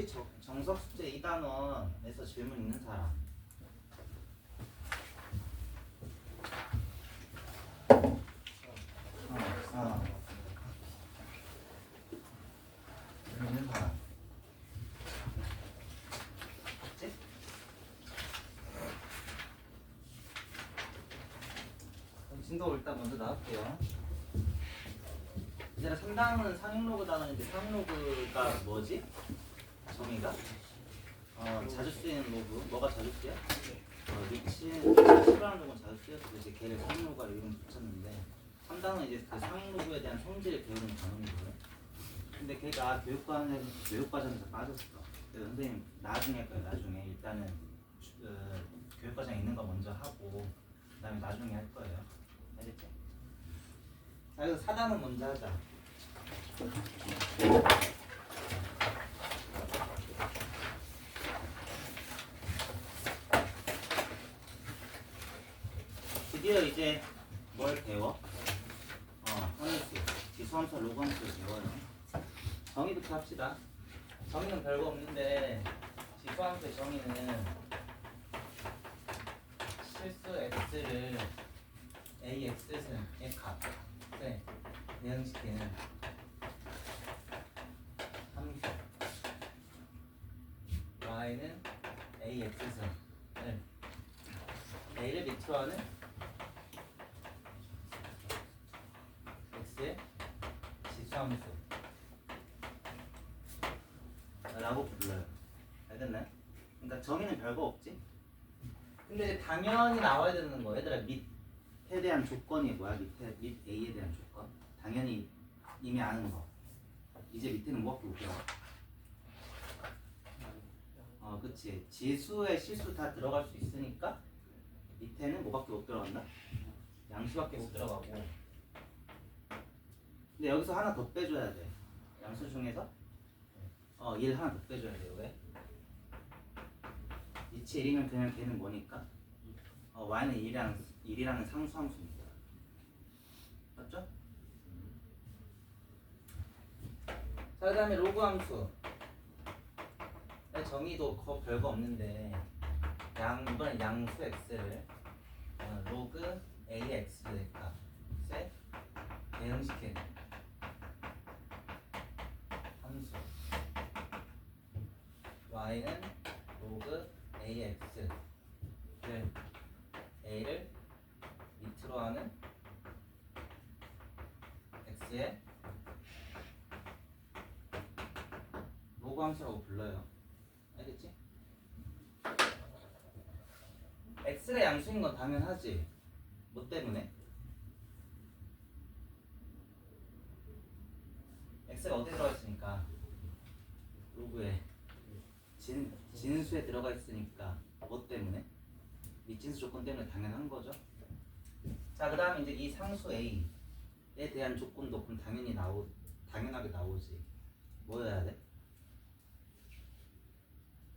혹시 정석 숙제 2단원에서 질문 있는 사람? 있는 사람. 없지? 그럼 진도 일단 먼저 나갈게요. 이제 3단원은 상행로그 단원인데 상행로그가 뭐지? 정의가? 자주 쓰이는 로그. 뭐가 자주 쓰여? 리치라는 로그는 자주 쓰여서 이제 걔를 상행로그가 이름 붙였는데 3단원은 이제 그 상행로그에 대한 성질을 배우는 단원이고요. 근데 걔가 교육과정에서 빠졌어. 그래서 선생님 나중에 할 거예요. 나중에 일단은 교육과정에 있는 거 먼저 하고 그 다음에 나중에 할 거예요. 알겠지? 자, 그래서 4단원 먼저 하자. 드디어 이제 뭘 배워? 함수, 지수함수, 로그함수를 배워요. 정의부터 합시다. 정의는 별거 없는데 지수함수의 정의는 실수 x를 ax의 값에 대응시키는 함수 y는 ax승을 a를 밑으로 하는 x의 지수함수 라고 불러요. 알겠나요? 그러니까 정의는 별거 없지? 근데 이제 당연히 나와야 되는 거. 얘들아, 밑에 대한 조건이 뭐야? 밑 A에 대한 조건. 당연히 이미 아는 거. 이제 밑에는 뭐밖에 못 배워? 그치. 지수에 실수 다 들어갈 수 있으니까 밑에는 뭐밖에 못 들어간다? 양수밖에 못 들어가고. 근데 여기서 하나 더 빼줘야 돼. 양수 중에서 1 하나 더 빼줘야 돼요. 왜? 이치 1이면 그냥 걔는 뭐니까? y는 1이라는 상수함수입니다. 맞죠? 자, 그 다음에 로그 함수. 정의도 별거 없는데 이번엔 양수 x를 로그 ax 값에 대응시키는 함수 y는 로그 ax를 a를 밑으로 하는 x의 로그 함수라고 불러요. 알겠지? x가 양수인 건 당연하지. 뭐 때문에? x가 어디 들어가 있으니까? 로그에 진수에 들어가 있으니까 뭐 때문에? 밑진수 조건 때문에 당연한 거죠. 자, 그 다음에 이제 이 상수 a에 대한 조건도 그럼 당연하게 나오지. 뭐여야 돼?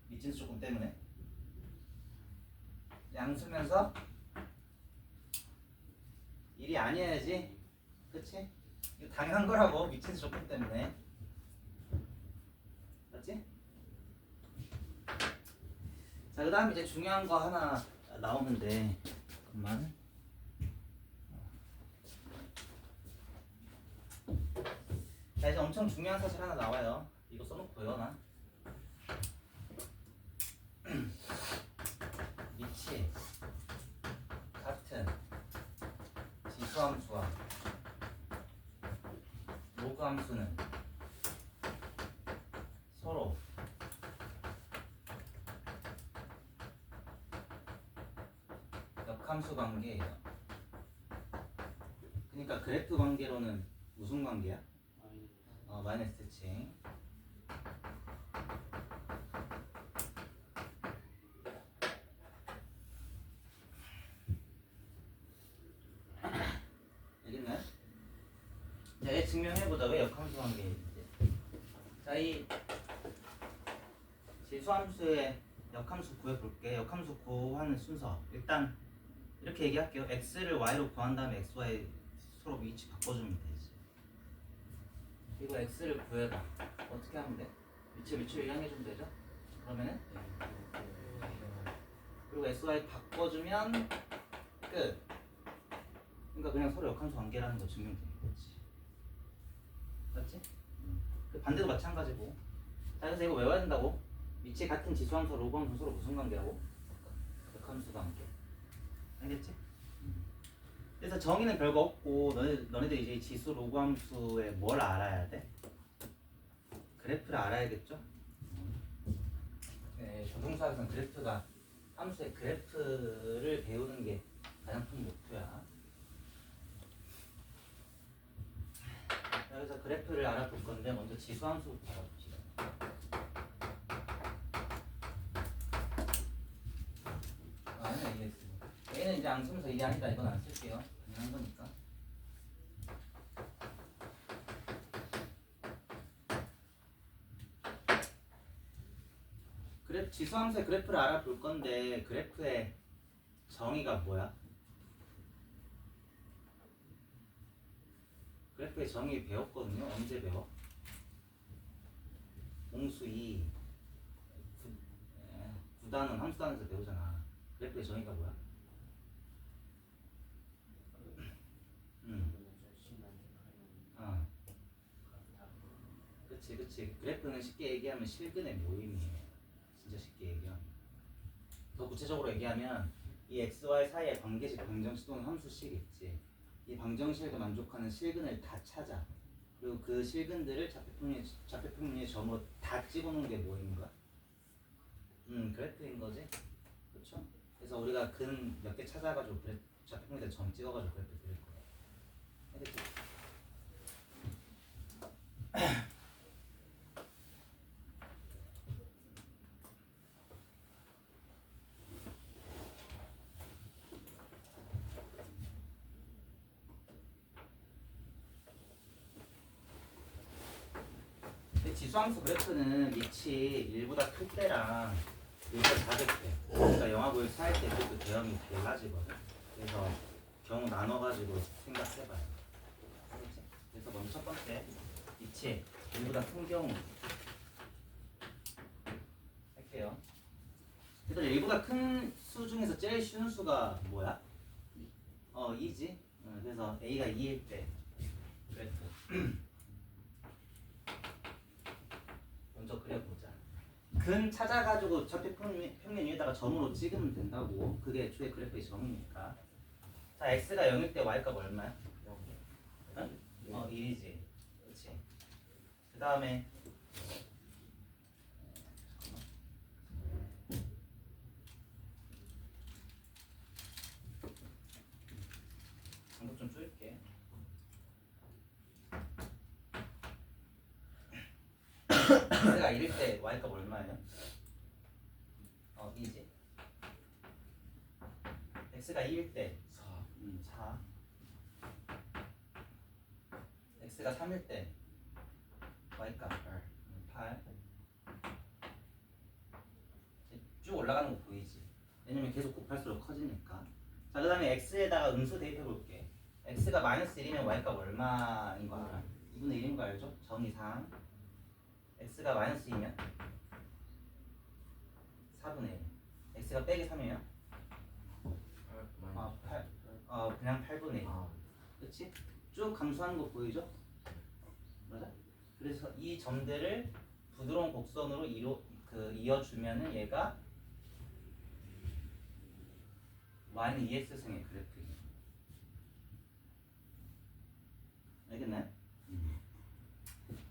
밑진수 조건 때문에 양수면서 1이 아니어야지. 그치? 이거 당연한 거라고. 밑진수 조건 때문에. 맞지? 자, 그 다음에 이제 중요한 거 하나 나오는데 잠깐만. 자, 이제 엄청 중요한 사실 하나 나와요. 이거 써놓고요. 나 밑이 같은 지수함수와 로그함수는 서로 역함수 관계예요. 그러니까 그래프 관계로는 무슨 관계야? 마이너스 대칭. 알겠나요? 자, 얘 증명해보자. 왜 역함수 관계인지. 자, 이 지수함수의 역함수 구해볼게. 역함수 구하는 순서. 일단 이렇게 얘기할게요. x를 y로 구한 다음에 x, y 서로 위치 바꿔주면 되지. 이거 x를 구해봐. 어떻게 하면 돼? 밑을 이항해주면 되죠? 그러면은 그리고 SY 바꿔주면 끝. 그러니까 그냥 서로 역함수 관계라는 거 증명되는 거지. 맞지? 그 반대도 마찬가지고. 자, 그래서 이거 외워야 된다고. 위치 같은 지수함수, 로그함수 서로 무슨 관계라고? 역함수 관계. 알겠지? 그래서 정의는 별거 없고 너네들 이제 지수 로그함수에 뭘 알아야 돼? 그래프를 알아야겠죠? 네, 조동사에서는 그래프가 함수의 그래프를 배우는 게 가장 큰 목표야. 여기서 그래프를 알아볼 건데 먼저 지수함수부터 알아봅시다. A는 AS. A는 이제 안 쓰면서 이게 아니다. 이건 안 쓸게요. 그냥 한 거니까. 지수함수의 그래프를 알아볼 건데 그래프의 정의가 뭐야? 그래프의 정의 배웠거든요. 언제 배워? 공수 2 9단원 함수단원에서 배우잖아. 그래프의 정의가 뭐야? 그치. 그래프는 쉽게 얘기하면 실근의 모임이에요. 진짜 쉽게 얘기하면. 더 구체적으로 얘기하면 이 XY 사이에 관계식 방정식 또는 함수식 있지. 이 방정식을 만족하는 실근을 다 찾아. 그리고 그 실근들을 좌표평면의 점으로 다 찍어놓은 게 뭐인 거야? 그래프인 거지. 그렇죠? 그래서 우리가 근 몇 개 찾아가지고 좌표평면에 점 찍어가지고 그래프 그릴 거야. 알겠지? 지수함수 그래프는 밑이 1보다 클 때랑 1보다 작을 때, 그러니까 영하고일 사이 때 그 대형이 달라지거든. 그래서 경우 나눠가지고 생각해봐요. 알겠지? 그래서 먼저 첫 번째 밑이 1보다 큰 경우 할게요. 그래서 1보다 큰 수 중에서 제일 쉬운 수가 뭐야? 2지. 그래서 A가 2일 때 그래프 먼저 그려보자. 근 찾아가지고 좌표평면 위에다가 점으로 찍으면 된다고. 그게 애초에 그래프의 점이니까. 자, x가 0일 때 y값 얼마야? 0. 1이지. 그렇지. 그 다음에 방법 좀 줄일게. x가 1일 때 y값 얼마예요? 2지. x가 2일 때 4. x가 3일 때 y값 8. 쭉 올라가는 거 보이지? 왜냐면 계속 곱할수록 커지니까. 자, 그 다음에 x에다가 음수 대입해 볼게. x가 마이너스 1이면 y값 얼마인 거 알아? 2분의 1인 거 알죠? 정의상 x가 마이너스 2면 4분의 1. x가 빼기 3이면 8. 그냥 8분의 1. 그치? 쭉 감소하는 거 보이죠? 맞아? 그래서 이 점들을 부드러운 곡선으로 이어주면은 얘가 y는 2x승의 그래프예요. 알겠나요?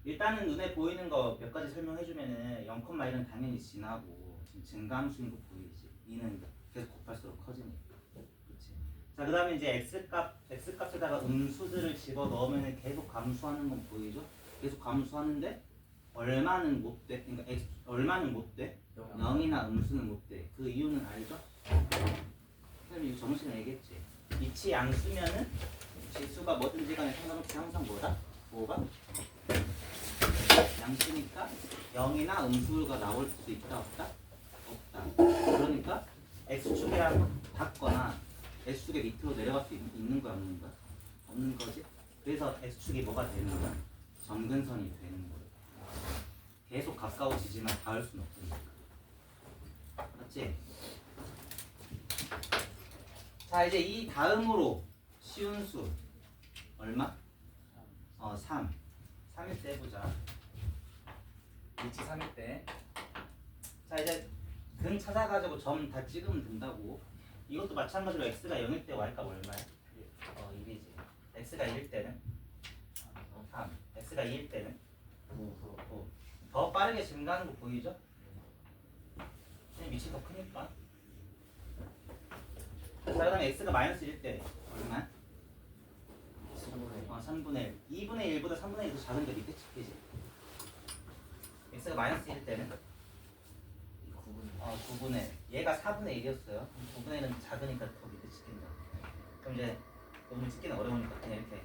일단은 눈에 보이는 거 몇 가지 설명해주면은 0,1은 당연히 지나고 지금 증가함수인 거 보이지? 2는 계속 곱할수록 커지니까. 그렇지. 자, 그 다음에 이제 x값에다가 음수들을 집어 넣으면 계속 감소하는 건 보이죠? 계속 감소하는데 얼마는 못 돼? 그러니까 얼마는 못 돼? 0이나 음수는 못 돼. 그 이유는 알죠? 선생님이 이거 저번 시간에 얘기했지. 이치 양수면은 지수가 뭐든지 간에 상관없이 항상 뭐다? 뭐가? 양수니까 0이나 음수가 나올 수 있다 없다? 없다. 그러니까 x축이랑 같거나 x축의 밑으로 내려갈 수 있는 거야 없는 거야? 없는 거지. 그래서 x축이 뭐가 되는 거야? 점근선이 되는 거야. 계속 가까워지지만 닿을 수는 없으니까. 맞지? 자 이제 이 다음으로 쉬운 수 얼마? 3. 3일 때 해보자. 위치 3일 때. 자 이제 근 찾아가지고 점 다 찍으면 된다고. 이것도 마찬가지로 x가 0일 때 y값 얼마야? 1이지. x가 1일 때는 3. x가 2일 때는 5. 더 빠르게 증가하는 거 보이죠? 위치 더 크니까. 자 그다음에 x가 마이너스 1일 때 얼마? 3분의 1. 2분의 1보다 3분의 1이 더 작으니까 밑에 찍히지. x가 마이너스 1일 때는 9분의 1. 얘가 4분의 1이었어요. 9분의 1은 작으니까 더 밑에 찍힌다. 그럼 이제 너무 찍기는 어려우니까 그냥 이렇게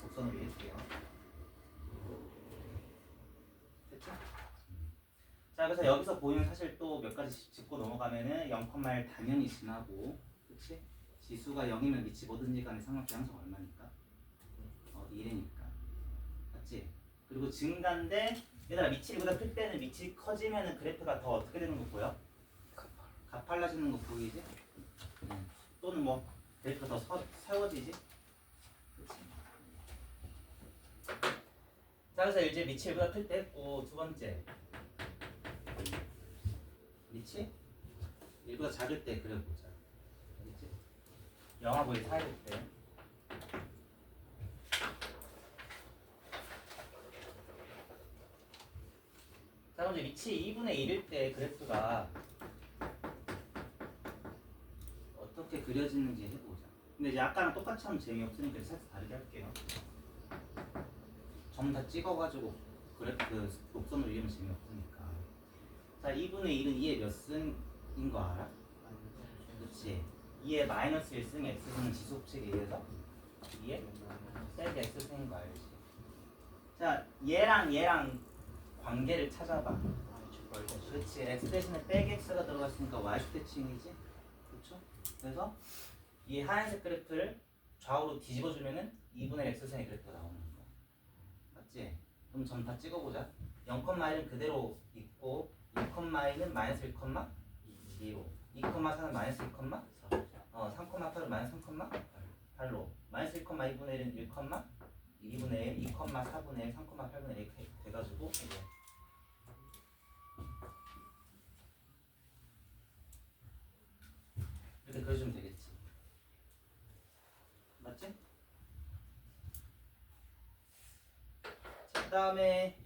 곡선으로 이을게요. 됐죠? 자 그래서 여기서 보이는 사실 또 몇 가지 짚고 넘어가면은 0,1 당연히 지나고, 그치? 지수가 0이면 위치 뭐든지 간에 상관없이 항상 얼마니까? 1이니까. 맞지? 그리고 증가인데 얘들아 위치 1보다 클 때는 위치 커지면은 그래프가 더 어떻게 되는 거 보여? 가팔라지는 거 보이지? 또는 뭐 그래프가 더 세워지지? 그치? 자 그래서 이제 위치 1보다 클 때 했고, 두 번째 위치 1보다 작을 때 그려보자. 알겠지? 영하고의 사이일 때. 자 그럼 이제 위치 2분의 1일 때 그래프가 어떻게 그려지는지 해보자. 근데 이제 아까랑 똑같이 하면 재미없으니까 살짝 다르게 할게요. 점 다 찍어가지고 그래프 곡선으로 이으면 재미없으니까. 자 2분의 1은 2의 몇 승인 거 알아? 그치? 2의 마이너스 1승 x승은 지수법칙에 의해서 2의 셀 x승인 거 알지? 자 얘랑 관계를 찾아봐. 그렇지. x 대신에 백 x가 들어갔으니까 y축대칭이지. 그렇죠? 그래서 이 하얀색 그래프를 좌우로 뒤집어주면은 2분의 x승의 그래프가 나오는 거야. 맞지? 그럼 점 다 찍어보자. 0,1은 그대로 있고 2,1은 마이너스 1,2로 2,4는 마이너스 2, 3,8은 마이너스 3,8로 마이너스 1,2분의 1은 1, 2분의 1, 2,4분의 1, 3,8분의 1 이렇게 돼가지고 이제 이렇게 그려주면 되겠지. 맞지? 자, 그 다음에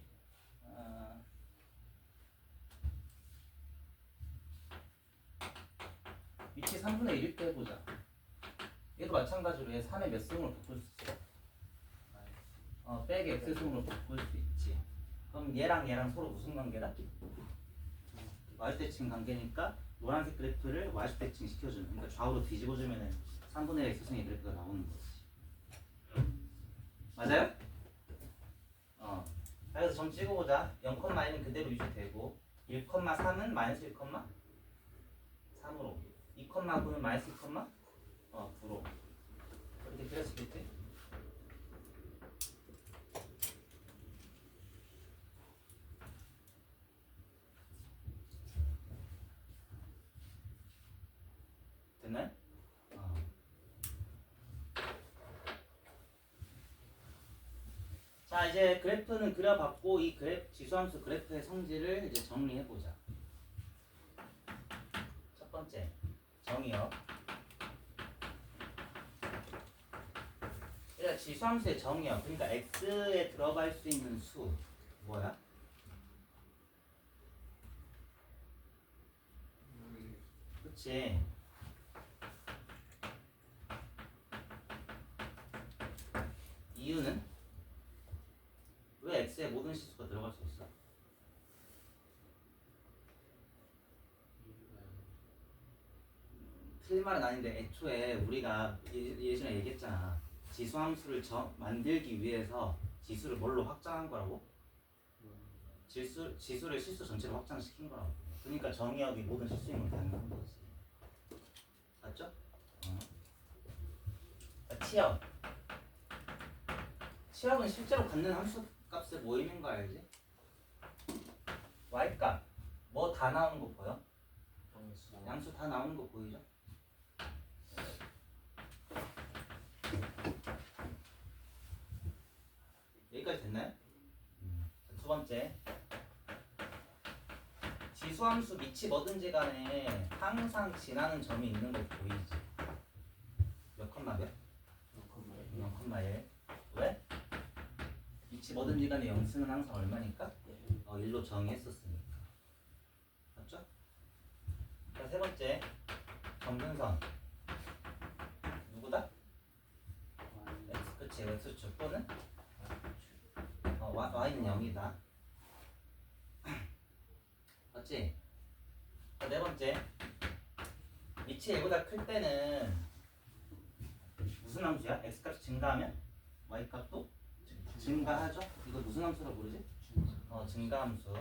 위치 3분의 1일 때 해보자. 얘도 마찬가지로 얘 3의 몇 승으로 바꿀 수 있어? 백의 x승으로 바꿀 수 있지. 그럼 얘랑 서로 무슨 관계다? y대칭 관계니까 노란색 그래프를 y대칭 시켜주는, 그러니까 좌우로 뒤집어주면은 3분의 1 x승의 그래프가 나오는 거지. 맞아요? 그래서 점 찍어보자. 0,1은 그대로 유지되고 1,3은 마이너스 1,3으로 2,9는 마이너스 2,9로 이렇게 그려지겠지? 됐나요? 자 이제 그래프는 그려봤고 이 지수함수 그래프의 성질을 이제 정리해보자. 첫 번째 정의요. 일단 지수함수의 정의요. 그러니까 x에 들어갈 수 있는 수 뭐야? 그치? 이유는 왜 x에 모든 시수가 들어갈 수 있어? 틀린 말은 아닌데 애초에 우리가 예전에 얘기했잖아. 지수함수를 만들기 위해서 지수를 뭘로 확장한 거라고? 지수를 실수 전체로 확장시킨 거라고. 그러니까 정의역이 모든 실수임을 가능한 거지. 맞죠? 치역. 치역은 실제로 갖는 함수 값의 모임인 거 알지? y값 뭐 다 나오는 거 보여? 양수. 양수 다 나오는 거 보이죠? 여기까지 됐나요? 두 번째, 지수함수 밑이 뭐든지 간에 항상 지나는 점이 있는 거 보이지? 몇 컴마 몇? 0,1. 왜? 밑이 뭐든지 간에 영수는 항상 얼마니까? 1로 정의했었으니까. 맞죠? 자, 세 번째, 점근선 누구다? x, 그치, x축 또는 y는 0이다. 맞지? 자, 네 번째, 밑이 1보다 클 때는 무슨 함수야? x값이 증가하면 y값도 증가하죠? 이거 무슨 함수라고 부르지? 증가함수.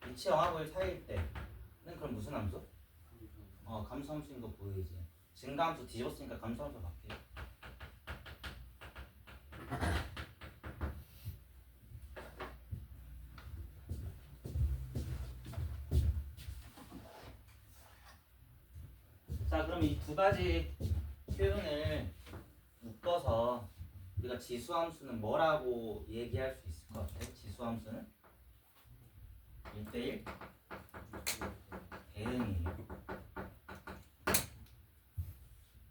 밑이 0하고 1 사이일 때는 그럼 무슨 함수? 감소함수인 거 보이지? 증가함수 뒤집었으니까 감소함수 바뀌어. 자, 그럼 이 두 가지 표현을 묶어서 우리가 지수함수는 뭐라고 얘기할 수 있을 것 같아? 지수함수는 1대1 대응이에요.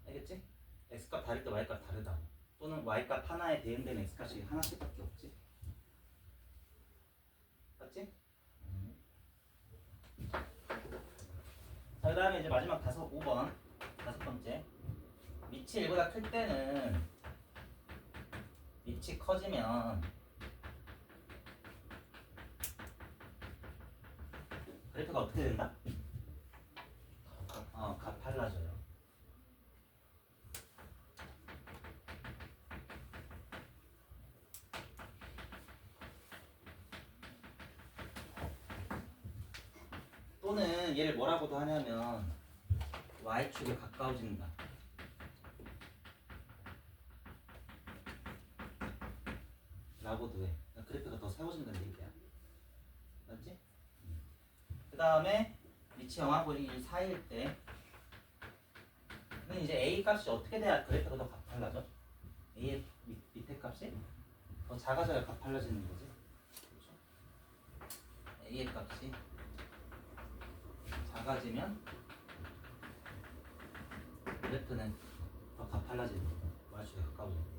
알겠지? x값 다를 때 y값 다르다고. 또는 y값 하나에 대응되는 x값이 하나씩밖에 없지. 맞지? 자, 그 다음에 이제 마지막 5번 다섯 번째, 밑이 1보다 클 때는 밑이 커지면 그래프가 어떻게 된다? 가팔라져요. 또는 얘를 뭐라고도 하냐면 y축에 가까워진다. 라고도 해. 그래프가 더 세워진다는 얘기야. 맞지? 그 다음에 밑이 0하고 1 사이일 때는 이제 a 값이 어떻게 돼야 그래프가 더 가팔라져? a의 밑에 값이 더 작아져야 가팔라지는 거지. 그렇죠? a의 값이 작아지면 그래프는 더 가팔라지는 거고 y축에 가까워지는 거.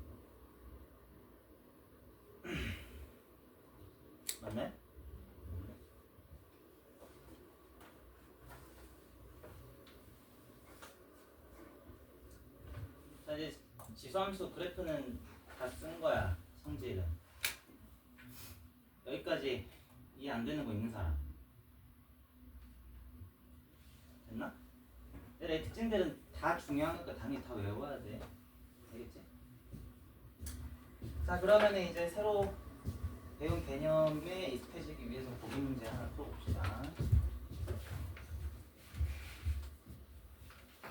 맞네? 자, 이제 지수함수 그래프는 다 쓴 거야. 성질은 여기까지 이해 안 되는 거 있는 사람 됐나? 얘의 특징들은 다 중요하니까 당연히 다 외워야 돼. 알겠지? 자, 그러면 이제 새로 배운 개념에 익숙해지기 위해서 보기 문제 하나 풀어봅시다.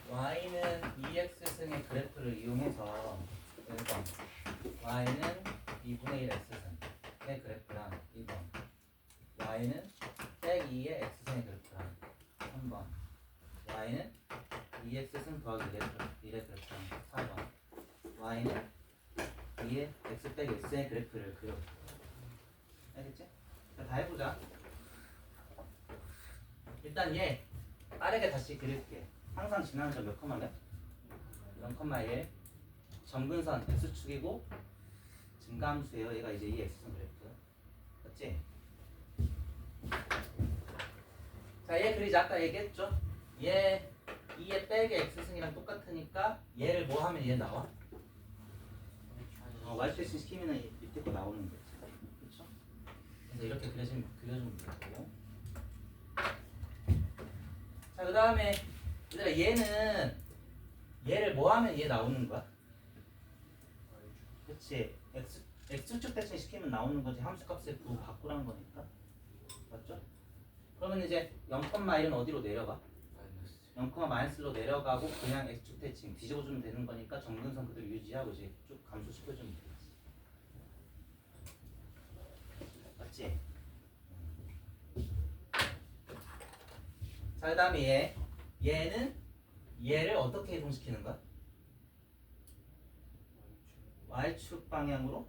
y는 2x승의 그래프를 이용해서 1번 y는 2분의 1 x승의 그래프랑 2번 y는 백 2의 x승의 그래프랑 3번 y는 2x승 더하기 1의 그래프랑 4번 y는 2의 x 빼기 x의 그래프를 그려. 알겠지? 자, 다 해보자. 일단 얘 빠르게 다시 그릴게. 항상 지나는 점 몇 컴마 몇? 0,1. 점근선 x축이고 증가함수예요. 얘가 이제 이 x선 그래프. 맞지? 자, 얘 그리자. 아까 얘기했죠? 얘 2의 빼기 x승이랑 똑같으니까 얘를 뭐 하면 얘 나와? y표시 시키면 밑에 거 나오는 거지. 그렇죠? 그래서 이렇게 그려주면 되고. 자, 그 다음에 얘는 얘를 뭐 하면 얘 나오는 거야? 그렇지. x축 대칭 시키면 나오는 거지. 함수값을 바꾸라는 거니까. 맞죠? 그러면 이제 0,1은 어디로 내려가? 0,-로 내려가고 그냥 x축 대칭 뒤집어주면 되는 거니까 점근선 그대로 유지하고 이제 쭉 감소시켜주면 되겠지. 맞지? 자, 그 다음에 얘는 얘를 어떻게 이동시키는 거야? Y축 방향으로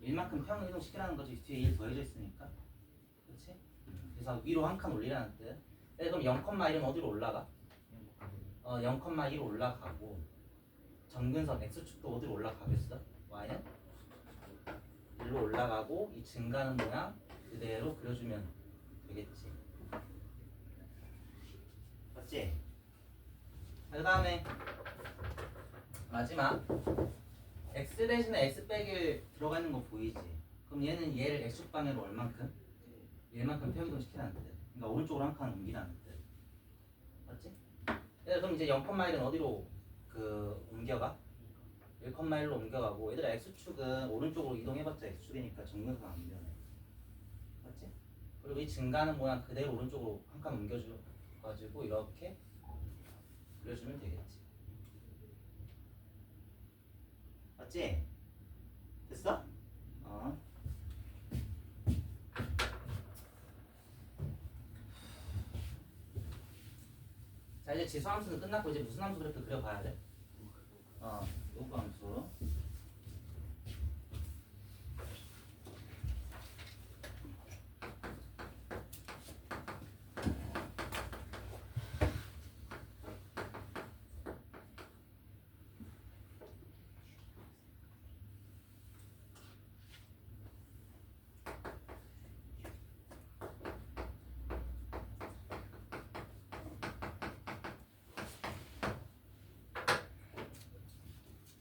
1만큼 평 이동시키라는 거지. 뒤에 1 더해져 있으니까. 그렇지? 그래서 위로 한 칸 올리라는 뜻. 네, 그럼 0,1은 어디로 올라가? 0,1로 올라가고 점근선 X축도 어디로 올라가겠어? Y는 1로 올라가고 이 증가하는 모양 그대로 그려주면 되겠지. 맞지? 그 다음에 마지막 x 대신에 x 빼기 들어가 있는 거 보이지? 그럼 얘는 얘를 x축 방향으로 얼만큼? 얘만큼 평이동 시키라는 뜻. 그러니까 오른쪽으로 한 칸 옮기라는 뜻. 맞지? 그럼 이제 0,1은 어디로 옮겨가? 1,1로 옮겨가고 얘들아 x축은 오른쪽으로 이동해봤자 x축이니까 정근선 안 변해. 맞지? 그리고 이 증가하는 모양 그대로 오른쪽으로 한 칸 옮겨가지고 이렇게 그려주면 되겠지. 맞지? 됐어? 자, 이제 지수함수는 끝났고 이제 무슨 함수 그래프 그려봐야 돼? 로그 함수.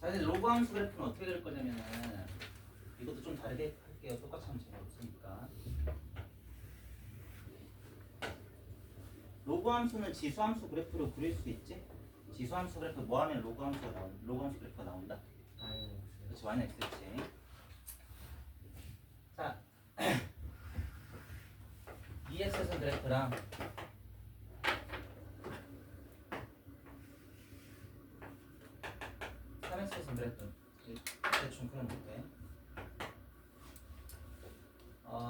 자, 이제 로그 함수 그래프는 어떻게 그릴 거냐면은 이것도 좀 다르게 할게요. 똑같이 하면 재미없으니까. 로그 함수는 지수 함수 그래프로 그릴 수 있지? 지수 함수 그래프 뭐 하면 로그 함수 그래프가 나온다? 그렇지, y는 x지. 자, 2x선 그래프랑 3x선 그래프 대충 그려볼게.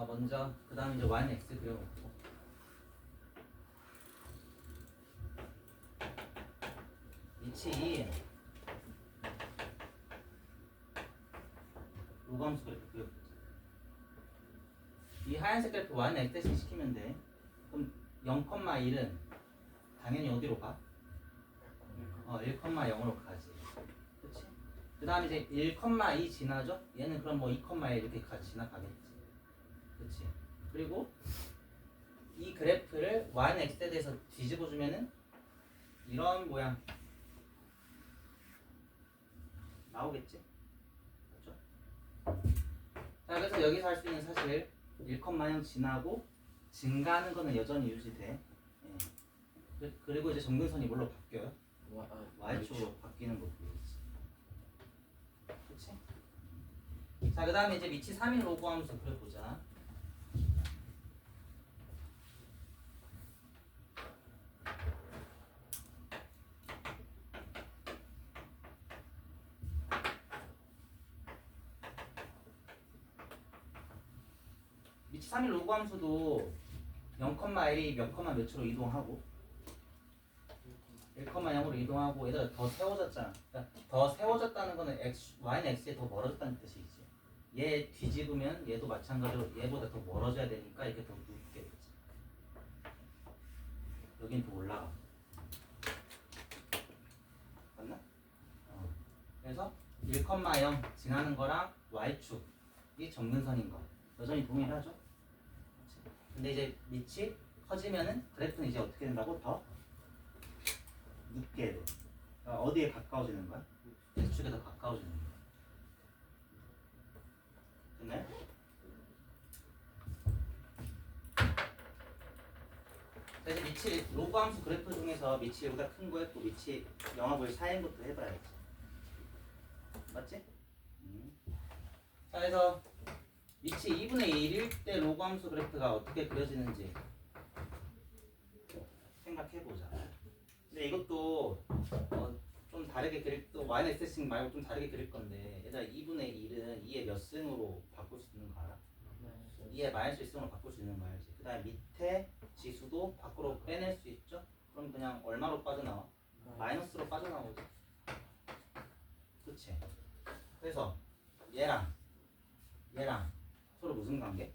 먼저 그 다음에 이제 y는 x 그려놓고 위치 로그 함수 그래프 그려보자. 이 하얀색 그래프 y는 x 대신 시키면 돼. 그럼 0,1은 당연히 어디로 가? 1,0으로 가지. 그치? 그 다음에 이제 1,2 지나죠? 얘는 그럼 뭐 2,1 이렇게 지나가겠지. 그치? 그리고 이 그래프를 y는 x에 대해서 뒤집어주면은 이런 모양 나오겠지? 그렇죠? 자, 그래서 여기서 할 수 있는 사실 1,0 지나고 증가하는 거는 여전히 유지돼. 그리고 이제 점근선이 뭘로 바뀌어요? Y축으로 바뀌는 거 보이지. 그치? 자, 그 다음에 이제 위치 3인 로그 함수 그려보자. 위치 3인 로그 함수도 0,1이 몇 컴마 몇으로 이동하고 1,0으로 이동하고 얘들아 더 세워졌잖아. 그러니까 더 세워졌다는 거는 y는 x에 더 멀어졌다는 뜻이지. 얘 뒤집으면 얘도 마찬가지로 얘보다 더 멀어져야 되니까 이게 더 눕게 되지. 여긴 더 올라가. 맞나? 그래서 1,0 지나는 거랑 y축이 점근선인 거 여전히 동일하죠? 근데 이제 밑이 커지면은 그래프는 이제 어떻게 된다고? 더 눕게 돼. 그러니까 어디에 가까워지는 거야? X축에 더 가까워지는 거야. 됐나요? 자, 이제 밑이 로그 함수 그래프 중에서 밑이 여기다 큰 거 했고 밑이 영합을 사인 것도 해봐야지. 맞지? 자, 그래서 밑이 2분의 1일 때 로그 함수 그래프가 어떻게 그려지는지 생각해보자. 근데 이것도 좀 다르게 그릴 또 y는 x승 말고 좀 다르게 그릴 건데 얘들아 2분의 1은 2의 몇 승으로 바꿀 수 있는 거 알아? 2의 마이너스 1승으로 바꿀 수 있는 거 알지? 그 다음에 밑에 지수도 밖으로 빼낼 수 있죠? 그럼 그냥 얼마로 빠져나와? 마이너스로 빠져나오지. 그치? 그래서 얘랑 서로 무슨 관계?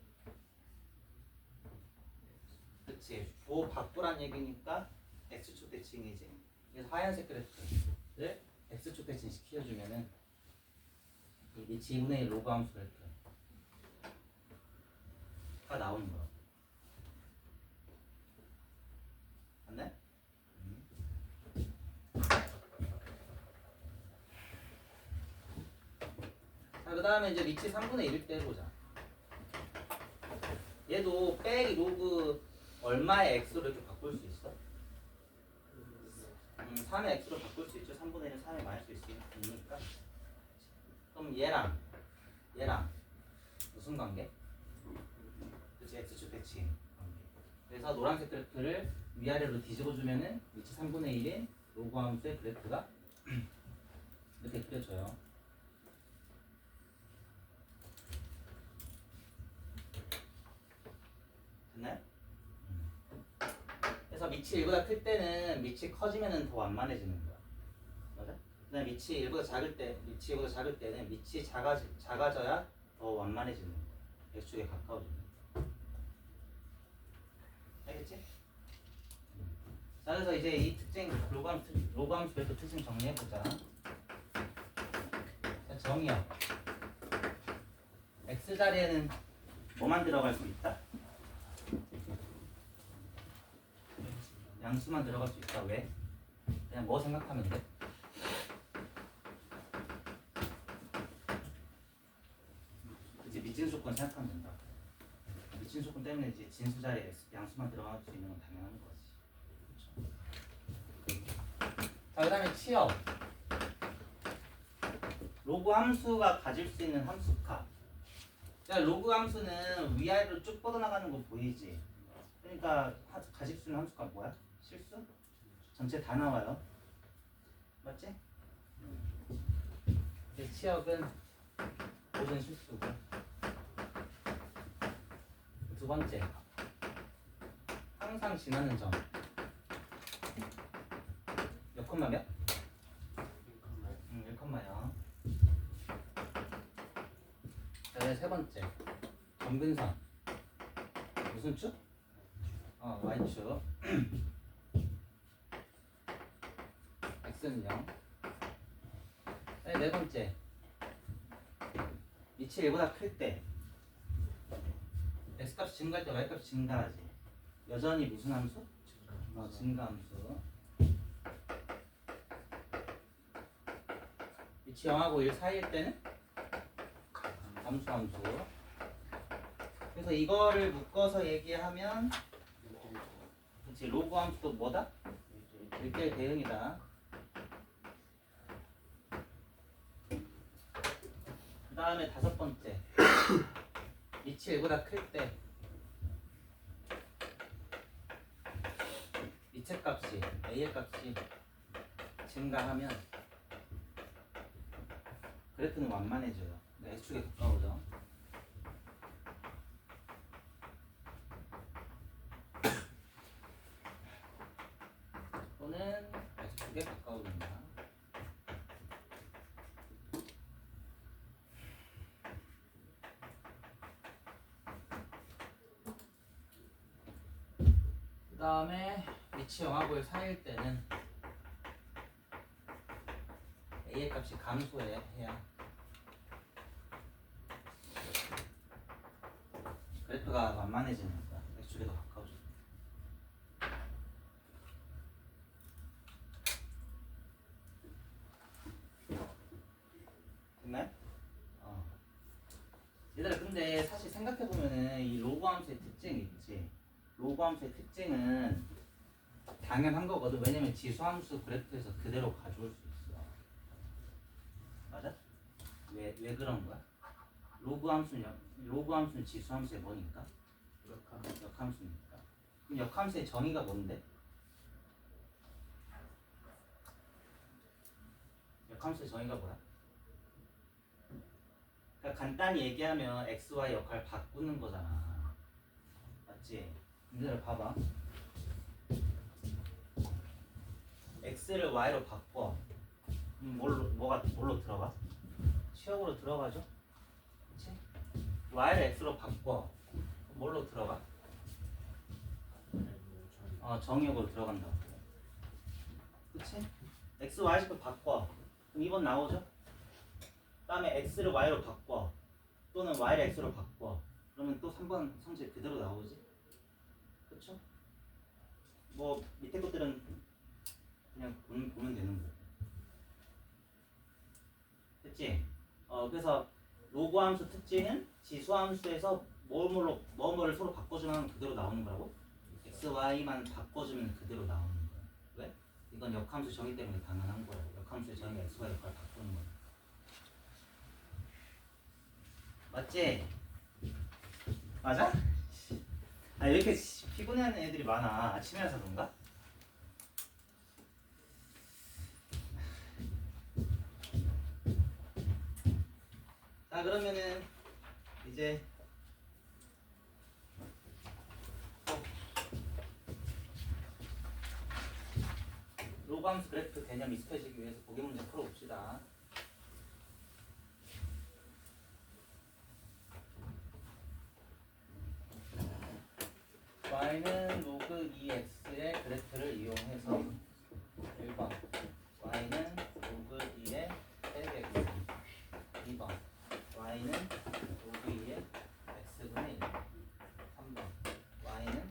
그치? 조 바꾸란 얘기니까 x축 대칭이지. 그래서 하얀색 그래프를 x축 대칭 시켜주면은 이 밑이 2분의 1 로그 함수 그래프가 나오는 거야. 맞네? 자, 그 다음에 이제 밑이 3분의 1일 때 해보자. 얘도 빼기 로그 얼마의 x로 이렇게 바꿀 수 있어? 3의 x로 바꿀 수 있죠. 3분의 1은 3의 마이너스 있으니까. 그럼 얘랑 무슨 관계? 그치, x축 대칭 관계. 그래서 노란색 그래프를 위아래로 뒤집어 주면은 위치 3분의 1인 로그 함수의 그래프가 이렇게 그려져요. 됐나요? 그래서 밑이 1보다 클 때는 밑이 커지면은 더 완만해지는 거야. 맞아? 그다음 밑이 1보다 작을 때는 밑이 작아져야 더 완만해지는 거야. x축에 가까워지는 거야. 알겠지? 자, 그래서 이제 이 특징 로그 함수 그래프 특징 정리해 보자. 정의요. x 자리에는 뭐만 들어갈 수 있다? 양수만 들어갈 수 있다. 왜? 그냥 뭐 생각하면 돼? 이제 미진 조건 생각하면 된다. 미진 조건 때문에 이제 진수 자리에 양수만 들어갈 수 있는 건 당연한 거지. 그렇죠? 자, 그다음에 취업. 로그 함수가 가질 수 있는 함수값. 그러니까 로그 함수는 위아래로 쭉 뻗어나가는 거 보이지? 그러니까 가질 수 있는 함수값 뭐야? 실수? 전체 다 나와요. 맞지? 취업은 모든 실수고. 두 번째, 항상 지나는 점. 몇 콤마 몇? 1,0. 자, 세 번째, 점근선. 무슨 축? y축. x는 0. 네 번째, 밑이 1보다 클 때 x값이 증가할 때 y값이 증가하지. 여전히 무슨 함수? 증가함수. 밑이 0하고 1 사이일 때는 감수함수. 그래서 이거를 묶어서 얘기하면 그치, 로그 함수도 뭐다? 1대1 대응이다. 그 다음에 다섯 번째, 밑이 1보다 클 때 밑의 값이 a의 값이 증가하면 그래프는 완만해져요. x축에 가까워져. 또는 x축에 가까워진다. 그 다음에 밑이 0하고 1 사이일 때는 a의 값이 감소해야 그래프가 완만해지는 거야. x축에 더 가까워져. 됐나요? 얘들아, 근데 사실 생각해보면은 이 로그 함수의 특징이 있지. 로그 함수의 특징은 당연한 거거든. 왜냐면 지수함수 그래프에서 그대로 가져올 수 있어. 맞아? 왜 그런 거야? 로그 함수는 지수함수의 뭐니까? 역함수니까. 그럼 역함수의 정의가 뭔데? 역함수의 정의가 뭐야? 그러니까 그러니까 간단히 얘기하면 x, y 역할 바꾸는 거잖아. 맞지? 문제를 봐봐. x를 y로 바꿔. 뭘로 들어가? 치역으로 들어가죠? 그치? y를 x로 바꿔. 뭘로 들어가? 정역으로 들어간다고. 그치? x, y식을 바꿔. 그럼 2번 나오죠? 그 다음에 x를 y로 바꿔. 또는 y를 x로 바꿔. 그러면 또 3번 성질 그대로 나오지? 그쵸? 뭐 밑에 것들은 그냥 보면 되는 거고. 됐지? 그래서 로그 함수 특징은 지수 함수에서 뭐뭐를 서로 바꿔주면 그대로 나오는 거라고? x, y만 바꿔주면 그대로 나오는 거야. 왜? 이건 역함수 정의 때문에 가능한 거라고. 역함수의 정의가 x, y 역할을 바꾸는 거야. 맞지? 맞아? 아, 이렇게 피곤해하는 애들이 많아. 아침이라서 그런가? 자, 그러면은 이제 로그 함수 그래프 개념 익숙해지기 위해서 보기 문제 풀어봅시다. y는 로그 2x의 그래프를 이용해서 1번 y는 로그 2의 빼기 x 2번 y는 로그 2의 x분의 1 3번 y는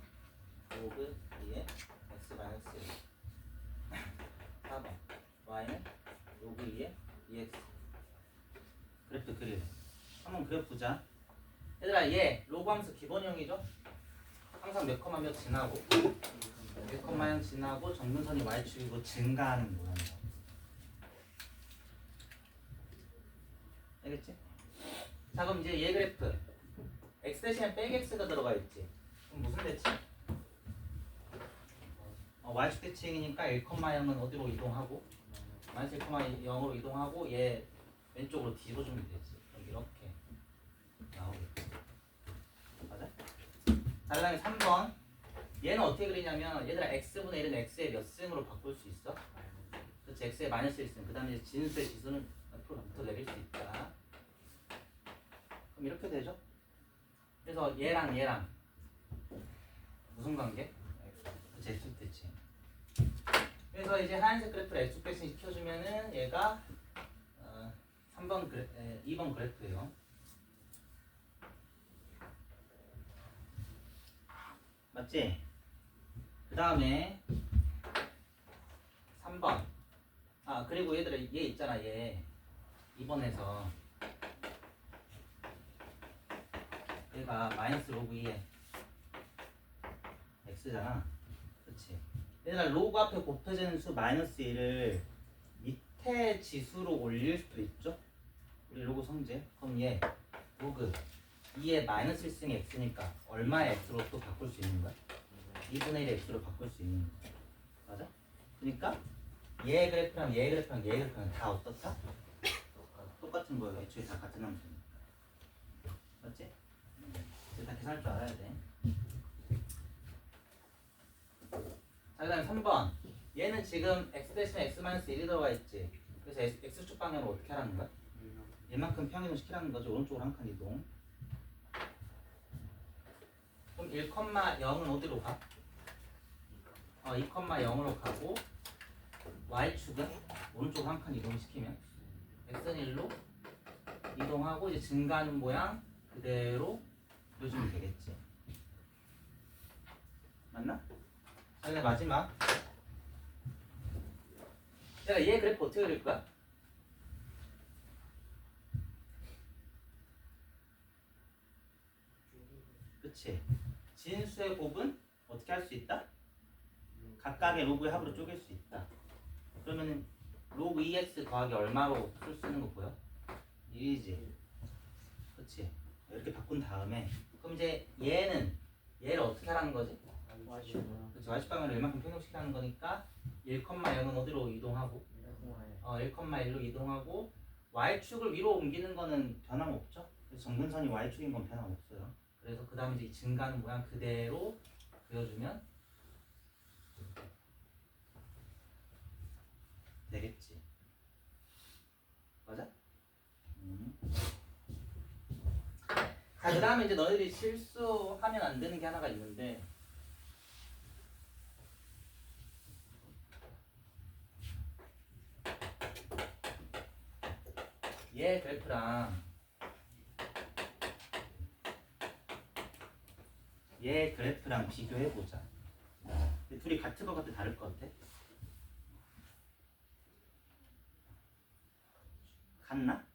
로그 2의 x 마이너스 1 4번 y는 로그 2의 2x 그래프 그릴 한번 그려보자. 얘들아 얘 로그 함수 기본형이죠? 항상 몇 컴마 몇 지나고 몇 컴마 0 지나고 정근선이 y축이고 증가하는 모양이야. 알겠지? 자 그럼 이제 얘 그래프 x 대신에 빼기 x가 들어가 있지. 그럼 무슨 대칭? y축 대칭이니까 1,0은 어디로 이동하고 마이너스 1,0으로 이동하고 얘 왼쪽으로 뒤집어주면 되지. 그럼 이렇게 나오겠지. 맞아? 자 그 다음에 3번 얘는 어떻게 그리냐면 얘들아 x분의 1은 x의 몇 승으로 바꿀 수 있어? 그렇지. x의 마이너스 1승. 그 다음에 진수의 지수는 앞으로 더 내릴 수 있다. 그럼 이렇게 되죠? 그래서 얘랑 무슨 관계? 그치, x축 대칭. 그래서 이제 하얀색 그래프를 x축 대칭 시켜주면은 얘가 2번 그래프예요. 맞지? 그 다음에 3번 그리고 얘들아 얘 있잖아 얘 2번에서 얘가 마이너스 로그 2에 x잖아. 그치? 얘들아 로그 앞에 곱해지는 수 마이너스 1을 밑에 지수로 올릴 수도 있죠? 우리 로그 성질. 그럼 얘 로그 2의 마이너스 1승이 x니까 얼마의 x로 또 바꿀 수 있는 거야? 2분의 1의 x로 바꿀 수 있는 거야. 맞아? 그러니까 얘 그래프랑 얘 그래프랑 얘 그래프랑 다 어떻다? 똑같은 거예요. 애초에 다 같은 함수니까. 맞지? 다 계산할 줄 알아야 돼. 자, 그 다음에 3번 얘는 지금 x 대신에 x-1이 들어가 있지. 그래서 x축 방향으로 어떻게 하라는 거야? 얘만큼 평이동 시키라는 거죠. 오른쪽으로 한 칸 이동. 그럼 1,0은 어디로 가? 2,0으로 가고 y축은 오른쪽으로 한 칸 이동시키면 x는 1로 이동하고 이제 증가하는 모양 그대로 그려주면 되겠지. 맞나? 자, 마지막 내가 얘 그래프 어떻게 그릴 거야? 그치? 진수의 곱은 어떻게 할 수 있다? 각각의 로그의 합으로 쪼갤 수 있다. 그러면은 로그 2x 더하기 얼마로 쓸 수 있는 거 보여? 1이지. 그치? 이렇게 바꾼 다음에 그럼 이제 얘를 어떻게 하라는 거지? 그치? y축 방향을 얼만큼 평등시키라는 거니까 1,0은 어디로 이동하고 1,1로 이동하고 y축을 위로 옮기는 거는 변함없죠. 그래서 점근선이 y축인 건 변함없어요. 그래서 그 다음에 이제 이 증가하는 모양 그대로 그려주면 되겠지. 맞아? 자, 그 다음에 이제 너희들이 실수하면 안 되는 게 하나가 있는데 얘 그래프랑 얘 그래프랑 비교해보자. 둘이 같을 것 같아, 다를 것 같아? 같나?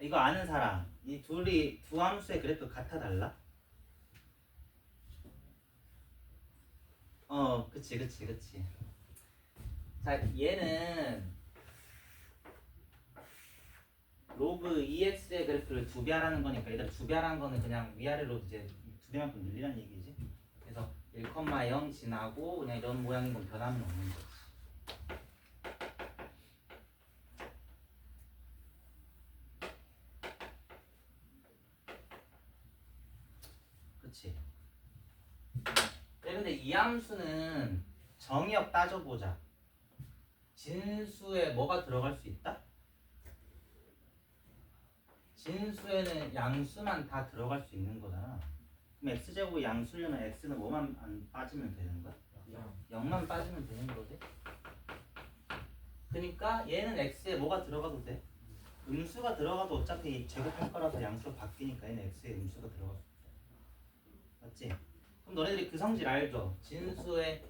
이거 아는 사람, 이 둘이 두 함수의 그래프 같아, 달라? 그치. 자, 얘는 로그 2x의 그래프를 두 배 하라는 거니까 얘들 두 배 하라는 거는 그냥 위아래로 이제 두 배만큼 늘리라는 얘기지. 그래서 1,0 지나고 그냥 이런 모양인 건 변함은 없는 거지. 그치? 근데 이 함수는 정의역 따져보자. 진수에 뭐가 들어갈 수 있다? 진수에는 양수만 다 들어갈 수 있는 거잖아. 그럼 x제곱이 양수려면 x는 뭐만 안 빠지면 되는 거야? 0만 빠지면 되는 거지. 그러니까 얘는 x에 뭐가 들어가도 돼? 음수가 들어가도 어차피 제곱할 거라서 양수가 바뀌니까 얘는 x에 음수가 들어갈 수 있어. 맞지? 그럼 너네들이 그 성질 알죠? 진수의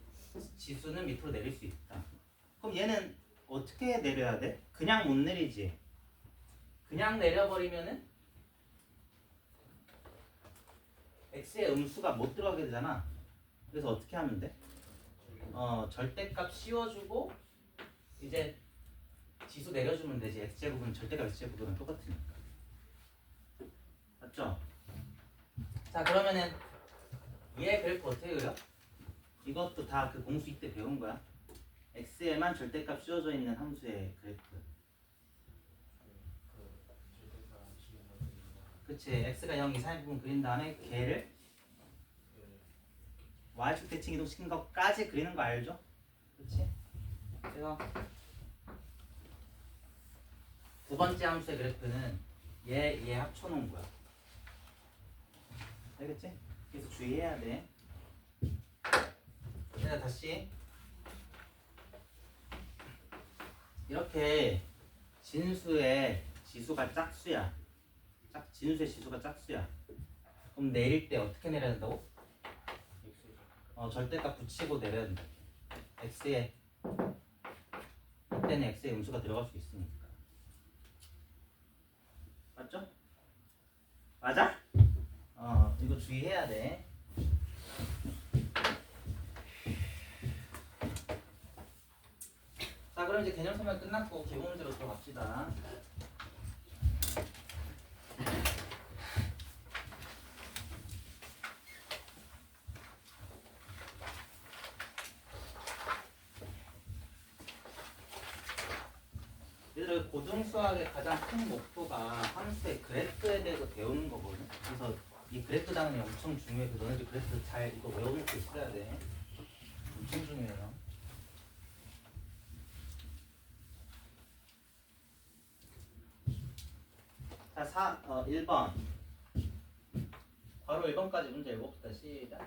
지수는 밑으로 내릴 수 있다. 그럼 얘는 어떻게 내려야 돼? 그냥 못 내리지. 그냥 내려버리면은 x의 음수가 못 들어가게 되잖아. 그래서 어떻게 하면 돼? 절대값 씌워주고 이제 지수 내려주면 되지. x제곱은 절대값 x제곱이랑 똑같으니까. 맞죠? 자, 그러면은 얘 그래프 어떻게 그려? 이것도 다 그 공수 이때 배운 거야. x에만 절대값 씌워져 있는 함수의 그래프. 그치. x가 0 이상의 부분 그린 다음에 걔를 y축 대칭 이동시킨 것까지 그리는 거 알죠? 그치? 그래서 두 번째 함수의 그래프는 얘 합쳐놓은 거야. 알겠지? 그래서 주의해야 돼. 그래서 다시 이렇게 진수의 지수가 짝수야. 진수의 지수가 짝수야. 그럼 내릴 때 어떻게 내려야 된다고? 절대값 붙이고 내려야 된다. x에 이때는 x의 음수가 들어갈 수 있으니까. 맞죠? 맞아? 이거 주의해야 돼. 자, 그럼 이제 개념 설명 끝났고 기본 문제로 들어갑시다. 얘들아, 고등수학의 가장 큰 목표가 함수의 그래프에 대해서 배우는 거거든. 그래서 이 그래프 단원이 엄청 중요해. 너네들 그래프 잘 이거 외워놓고 있어야 돼. 엄청 중요해요. 자, 1번. 바로 1번까지 문제 읽어봅시다. 시작.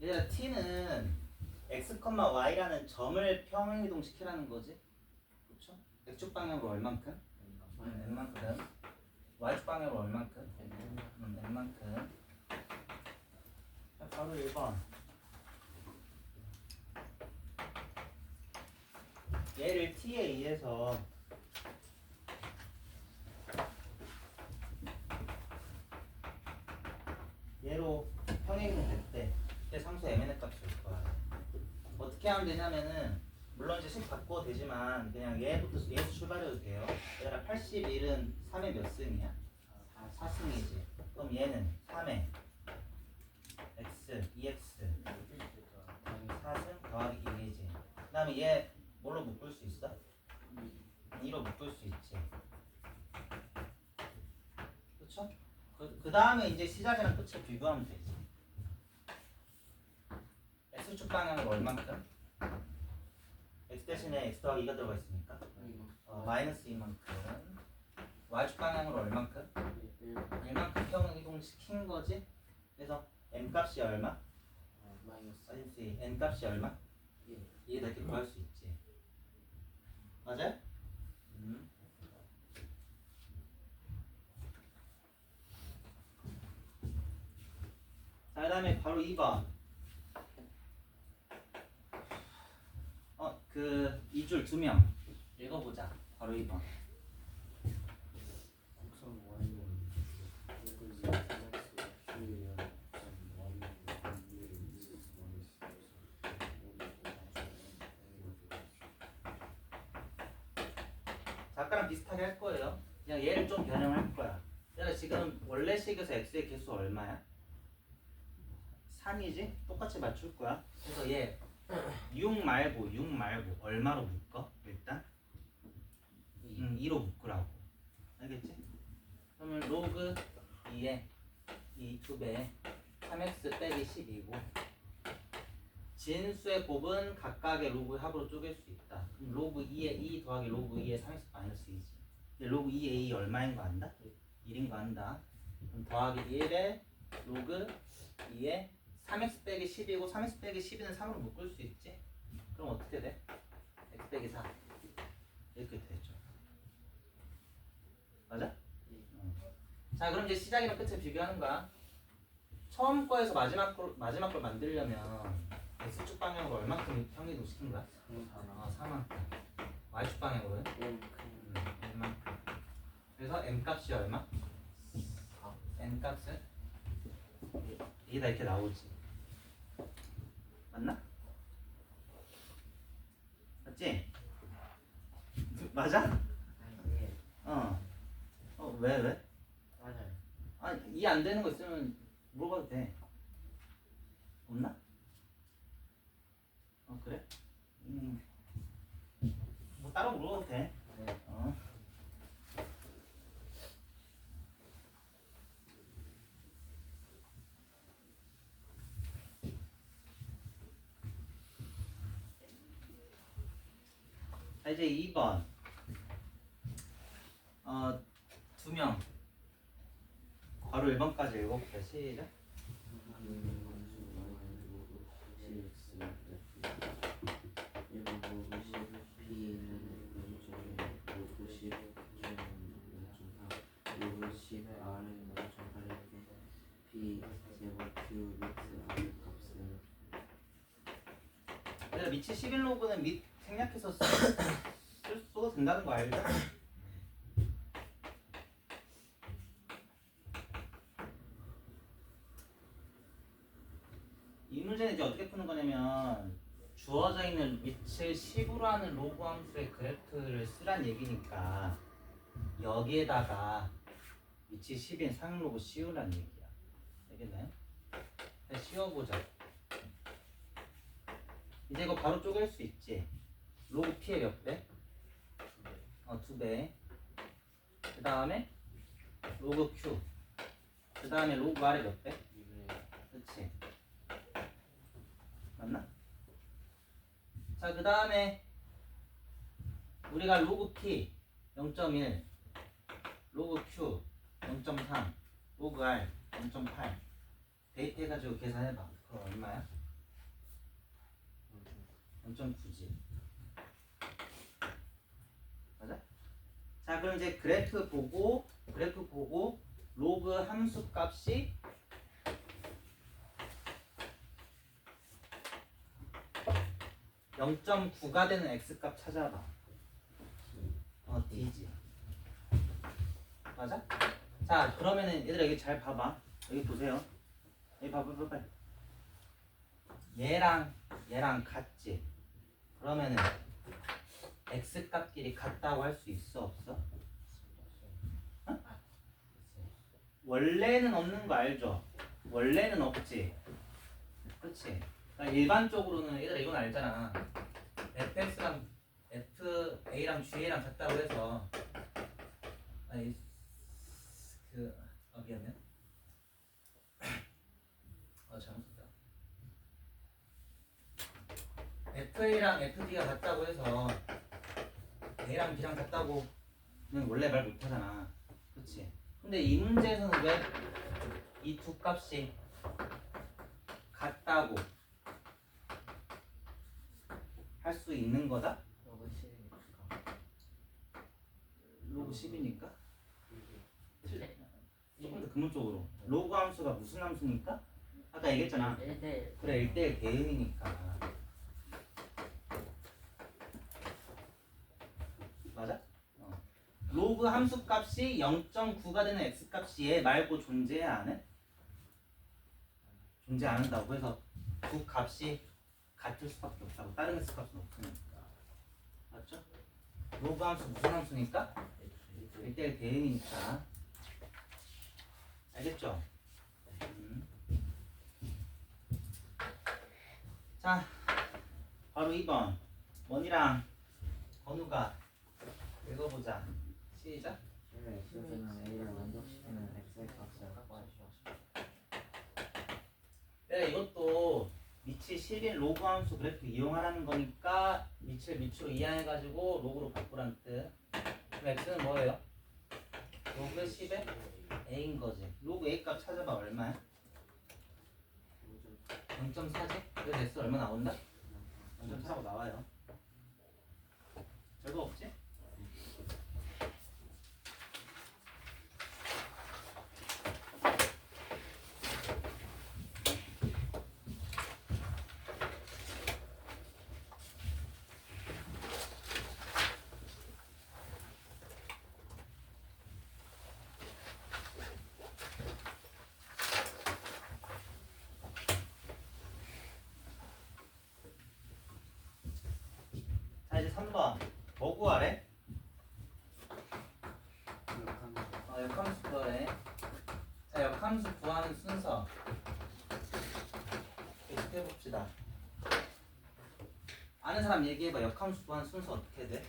얘들아, t는 x, y라는 점을 평행이동시키라는 거지. 그렇죠? x축 방향으로 얼만큼? n만큼. y축 방향으로 얼만큼? n만큼. 자, 바로 1번. 얘를 t에 의해서 얘로 어떻게 하면 되냐면은 물론 이제 식 바꿔도 되지만 그냥 얘부터 얘에서 출발해도 돼요. 얘가 81은 3의 몇 승이야? 4승이지. 그럼 얘는 3의 x 2x 4승 더하기 1이지. 그 다음에 얘 뭘로 묶을 수 있어? 2로 묶을 수 있지. 그쵸? 그 다음에 이제 시작이랑 끝을 비교하면 되지. x축 방향으로 얼만큼? x 대신에 x 더하기 2가 들어가 있으니까 마이너스 2만큼. y축 방향으로 얼만큼? 1만큼 평행 이동시킨 거지. 그래서 m 값이 얼마? 마이너스 n 값이 얼마? 이게 이렇게 구할 수 있지. 맞아요? 자, 그 다음에 바로 2번. 그 2줄 2명 읽어보자. 바로 2번. 아까랑 비슷하게 할 거예요. 그냥 얘를 좀 변형할 거야. 내가 지금 원래 식에서 x의 개수 얼마야? 3이지? 똑같이 맞출 거야. 그래서 얘 6 말고 얼마로 묶어? 일단 2로 묶으라고. 알겠지? 그러면 로그 2에 2 2배 3x 빼기 12고 진수의 곱은 각각의 로그의 합으로 쪼갤 수 있다. 그럼 로그 2에 2 더하기 로그 2에 30 마이너스 2지. 근데 로그 2에 2 얼마인 거 안다? 1인 거 안다. 그럼 더하기 1에 로그 2에 3x 빼기 10이고 3x 빼기 12는 3으로 묶을 수 있지. 그럼 어떻게 돼? x 빼기 4 이렇게 되죠. 맞아? 자, 그럼 이제 시작이랑 끝을 비교하는 거야. 처음 거에서 마지막 걸 만들려면 x축 방향으로 얼만큼 평이동 시킨 거야? 4만큼. y축 방향으로는? 1만큼. 그래서 m 값이 얼마? n 값은? 이게 다 이렇게 나오지. 맞나? 맞지? 맞아? 왜? 맞아요. 아니, 이해 안 되는 거 있으면 물어봐도 돼. 없나? 그래? 뭐 따로 물어봐도 돼. 네. 자, 이제 2번. 2명. 바로 1번까지 읽어볼게요. 시작. 내가 미치 11로그는 밑 생략해서 써도 된다는 거 알죠? 이 문제는 이제 어떻게 푸는 거냐면 주어져 있는 밑을 10으로 하는 로그 함수의 그래프를 쓰란 얘기니까 여기에다가 밑이 10인 상로그 씌우란 얘기야. 알겠나요? 씌워보자. 이제 이거 바로 쪼갤 수 있지. 로그 P의 몇 배? 2배. 그 다음에 로그 Q. 그 다음에 로그 R의 몇 배? 그렇지. 맞나? 자, 그 다음에 우리가 로그 P 0.1, 로그 Q 0.3, 로그 R 0.8 데이트 해가지고 계산해봐. 그럼 얼마야? 0.9지. 맞아? 자, 그럼 이제 그래프 보고 로그 함수 값이 0.9가 되는 x값 찾아봐. d지. 맞아? 자, 그러면은 얘들아 여기 잘 봐봐. 여기 보세요. 여기 봐봐. 얘랑 얘랑 같지? 그러면은 x 값끼리 같다고 할 수 있어 없어? 어? 원래는 없는 거 알죠? 원래는 없지. 그렇지? 그러니까 일반적으로는 얘들아 이건 알잖아. fx랑 fa랑 ga랑 같다고 해서 아니 미안해. 잘못 썼다. fa랑 fd가 같다고 해서 a랑 b랑 같다고는 원래 말 못하잖아. 그렇지? 근데 이 문제에서는 왜 이 두 값이 같다고 할 수 있는 거다? 로그 10이니까? 조금 더 근본적으로 로그 함수가 무슨 함수니까? 아까 얘기했잖아. 그래 1대1 대응이니까. 맞아? 로그 함수 값이 0.9가 되는 x 값이 얘 말고 존재해 안 해? 존재 안 한다고 해서 두 값이 같을 수밖에 없다고. 다른 x 값은 없으니까. 맞죠? 로그 함수 무슨 함수니까? 1대1 대응이니까. 알겠죠? 자, 바로 2번. 원이랑 건우가 읽어보자. 시작. 네, 이것도 밑이 10인 로그 함수 그래프 이용하라는 거니까 밑을 밑으로 이항해가지고 로그로 바꾸란 뜻. 그럼 x는 뭐예요? 로그 10에 a인 거지. 로그 a 값 찾아봐. 얼마야? 0.4지? 그래서 x 얼마 나온다? 0.4라고 나와요. 별거 없지? 자, 이제 3번. 뭐 구하래? 역함수 구하래. 자, 역함수 구하는 순서 계속 해봅시다. 아는 사람 얘기해봐. 역함수 구하는 순서 어떻게 돼?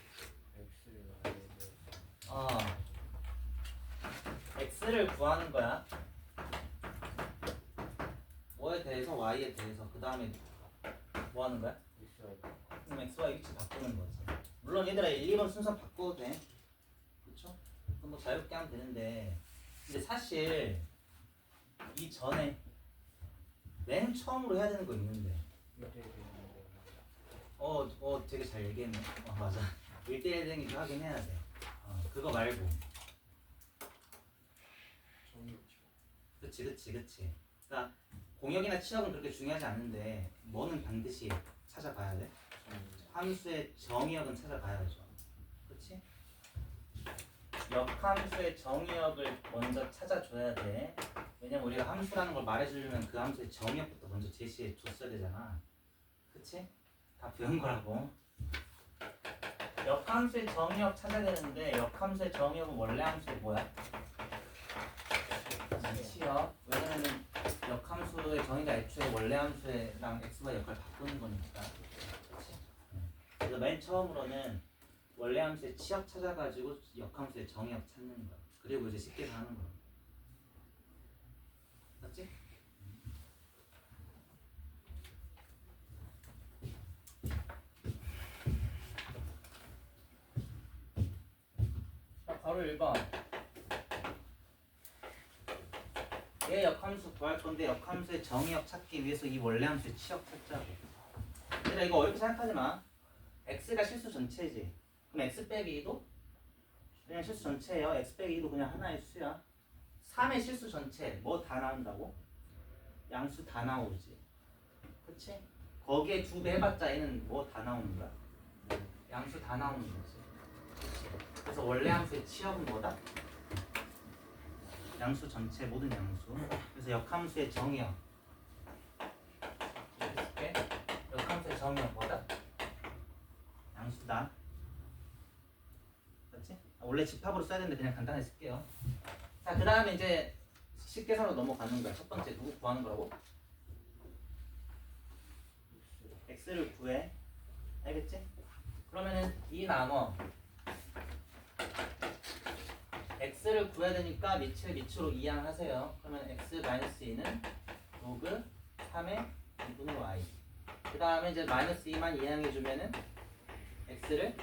x를 구하는 거야. 뭐에 대해서? y에 대해서. 그 다음에 뭐 하는 거야? 그럼 x, y 위치 바꾸는 거지. 물론 얘들아 1, 2번 순서 바꿔도 돼. 그쵸? 그럼 뭐 자유롭게 하면 되는데, 근데 사실 이전에 맨 처음으로 해야 되는 거 있는데 되게 잘 얘기했네. 맞아. 1대1 대응이 하긴 해야 돼. 그거 말고 그치. 그러니까 공역이나 치역은 그렇게 중요하지 않는데 뭐는 반드시 찾아봐야 돼. 함수의 정의역은 찾아봐야죠. 그치? 역함수의 정의역을 먼저 찾아줘야 돼. 왜냐면 우리가 함수라는 걸 말해주려면 그 함수의 정의역부터 먼저 제시해 줬어야 되잖아. 그치? 다 배운 거라고. 역함수의 정의역 찾아야 되는데 역함수의 정의역은 원래 함수의 뭐야? 치역. 왜냐면은 역함수의 정의가 애초에 원래 함수랑 x와 역할 바꾸는 거니까. 그치? 그래서 맨 처음으로는 원래 함수의 치역 찾아가지고 역함수의 정의역 찾는 거야. 그리고 이제 쉽게 다 하는 거야. 맞지? 자, 바로 1번. 얘 역함수 구할 건데 역함수의 정의역 찾기 위해서 이 원래 함수의 치역 찾자고. 얘들아 이거 어렵게 생각하지 마. x가 실수 전체지. 그럼 x 빼기 2도 그냥 실수 전체예요. x 빼기 2도 그냥 하나의 수야. 3의 실수 전체 뭐 다 나온다고? 양수 다 나오지. 그치? 거기에 2배 해봤자 얘는 뭐 다 나오는 거야? 양수 다 나오는 거지. 그래서 원래 함수의 치역은 뭐다? 양수 전체 모든 양수. 그래서 역함수의 정의역. 이렇게 쓸게. 역함수의 정의역 뭐다? 양수다. 그렇지? 원래 집합으로 써야 되는데 그냥 간단하게 쓸게요. 자, 그 다음에 이제 식계산으로 넘어가는 거야. 첫 번째 누구 구하는 거라고? x를 구해. 알겠지? 그러면은 2 나눠 x를 구해야 되니까 밑으로 이항하세요. 그러면 x-2는 로그 3의 2분의 y. 그 다음에 이제 마이너스 2만 이항해주면은 x를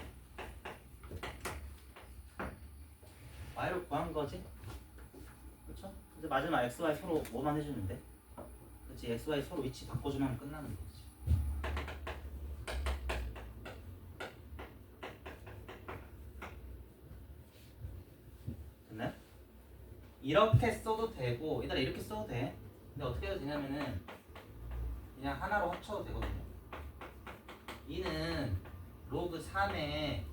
y로 구한 거지. 그렇죠? 이제 마지막 x, y 서로 뭐만 해주면 돼? 그렇지? x, y 서로 위치 바꿔주면 끝나는 거지. 됐나요? 이렇게 써도 되고, 얘들아 이렇게 써도 돼. 근데 어떻게 해도 되냐면은 그냥 하나로 합쳐도 되거든요. 2는 로그 3의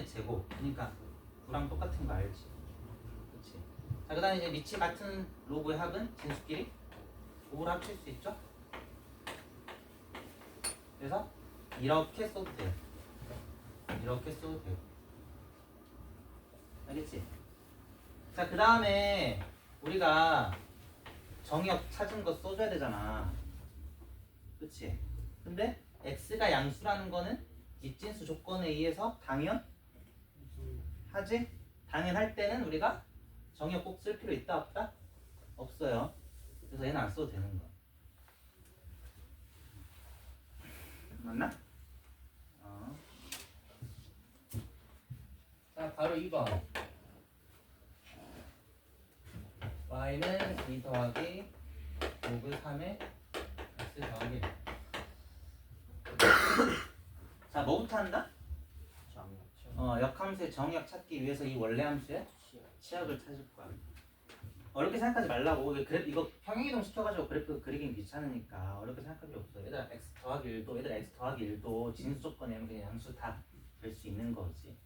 제곱. 그러니까 9랑 똑같은 거 알지? 그렇지? 자, 그 다음에 이제 밑이 같은 로그의 합은 진수끼리 5를 합칠 수 있죠? 그래서 이렇게 써도 돼요. 이렇게 써도 돼요. 알겠지? 자, 그 다음에 우리가 정의역 찾은 거 써줘야 되잖아. 그치? 근데 x가 양수라는 거는 입진수 조건에 의해서 당연하지? 당연할 때는 우리가 정의역 꼭 쓸 필요 있다 없다? 없어요. 그래서 얘는 안 써도 되는 거야. 맞나? 자, 바로 2번. y는 2 더하기 로그 3의 x 더하기 1. 자, 뭐부터 한다? 역함수의 정의역 찾기 위해서 이 원래 함수의 치역을 찾을 거야. 어렵게 생각하지 말라고. 이거 평행이동 시켜가지고 그래프 그리긴 귀찮으니까 어렵게 생각할 필요 없어. 얘들아 x 더하기 1도 진수 조건이면 그냥 양수 다 될 수 있는 거지.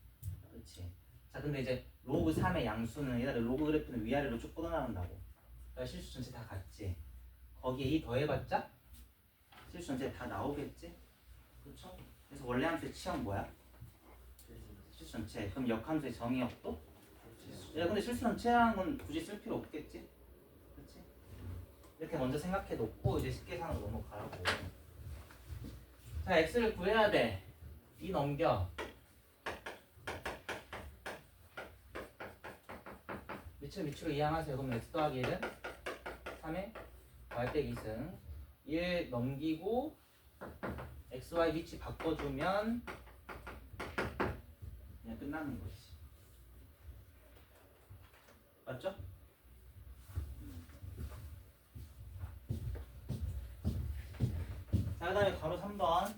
그렇지. 자, 근데 이제 로그 3의 양수는 얘들아 로그 그래프는 위아래로 쭉 뻗어나간다고. 그러니까 실수 전체 다 같지. 거기에 2 더해봤자 실수 전체 다 나오겠지. 그렇죠? 그래서 원래 함수의 치역 뭐야? 실수 전체. 그럼 역함수의 정의역도? 야, 근데 실수 전체라는 건 굳이 쓸 필요 없겠지? 그렇지? 이렇게 먼저 생각해 놓고 이제 식계산으로 넘어가라고. 자, x를 구해야 돼. 2 넘겨. 밑으로 이항하세요. 그럼 x 더하기 1은 3의 y 빼기 2승. 1 넘기고 x, y 위치 바꿔주면 그냥 끝나는 거지. 맞죠? 자, 그 다음에 바로 3번.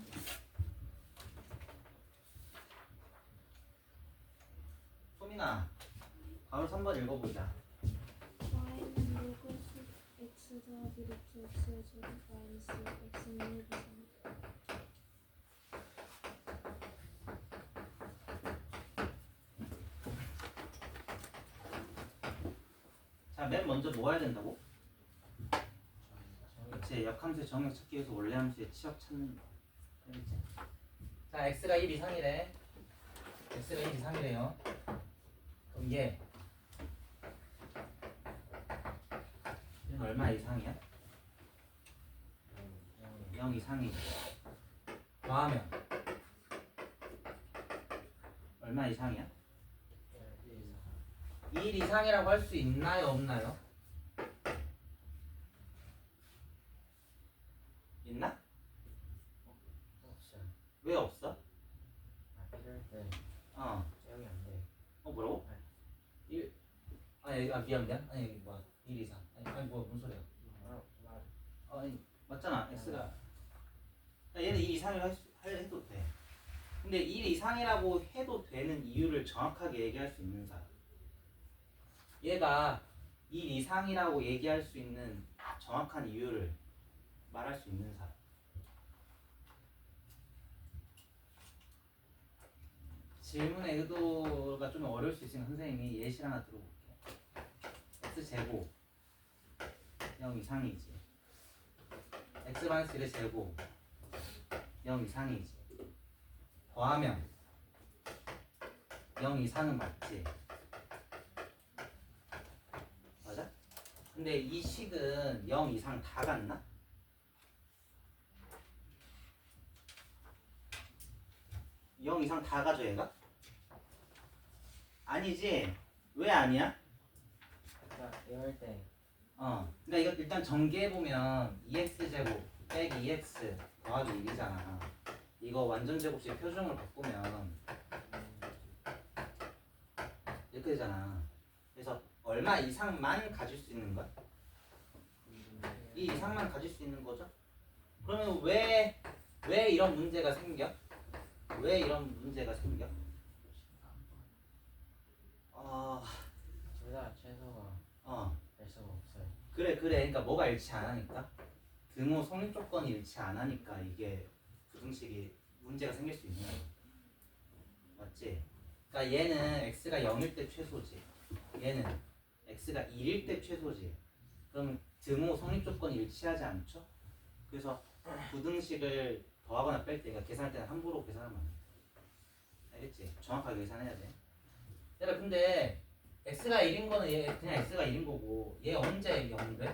소민아, 바로 3번 읽어보자. y는 로그 x 더하기 루트 x의 제곱 마이너스 x는 1 이상. 자, 맨 먼저 뭐 해야 된다고? 그렇지. 역함수의 정의역 찾기 위해서 원래 함수의 치역 찾는 거. 알겠지? 자, x가 1 이상이래. x가 1 이상이래요. 그럼 얘는 얼마 이상이야? 0 이상이지. 더하면 얼마 이상이야? 1 이상이라고 할 수 있나요? 없나요? 있나? 없어요. 왜 없어? 필요할 때 어. 사용이 안 돼. 뭐라고? 1. 미안. 아니, 뭐 1 이상. 아니, 뭔 소리야? 아니, 맞잖아. x가. 야, 얘는 2 이상이라고 해도 돼. 근데 1 이상이라고 해도 되는 이유를 정확하게 얘기할 수 있는 사람. 얘가 1 이상이라고 얘기할 수 있는 정확한 이유를 말할 수 있는 사람. 질문의 의도가 좀 어려울 수 있으니까 선생님이 예시를 하나 들어볼게요. x제곱 0 이상이지. x-1의 제곱 0 이상이지. 더하면 0 이상은 맞지. 맞아? 근데 이 식은 0 이상 다 갔나? 0 이상 다 가져 얘가? 아니지. 왜 아니야? 그러니까 이럴 때 그러니까 이거 일단 전개해보면 2x제곱 빼기 2x 더하기 1이잖아. 이거 완전 제곱식 표준으로 바꾸면 이렇게 되잖아. 그래서 얼마 이상만 가질 수 있는 거야? 이 이상만 가질 수 있는 거죠? 그러면 왜 이런 문제가 생겨? 왜 이런 문제가 생겨? 둘 다 최소가 어. 될 수가 없어요. 그래. 그러니까 뭐가 일치 안 하니까? 등호 성립 조건이 일치 안 하니까 이게 부등식이 문제가 생길 수 있는 거야. 맞지? 그러니까 얘는 x가 0일 때 최소지. 얘는 x가 1일 때 최소지. 그럼 등호 성립 조건이 일치하지 않죠? 그래서 부등식을 더하거나 뺄 때, 그러니까 계산할 때는 함부로 계산하면 안 돼. 알겠지? 정확하게 계산해야 돼. 얘들아 근데 x가 1인 거는 얘 그냥 x가 1인 거고 얘 언제 0 돼?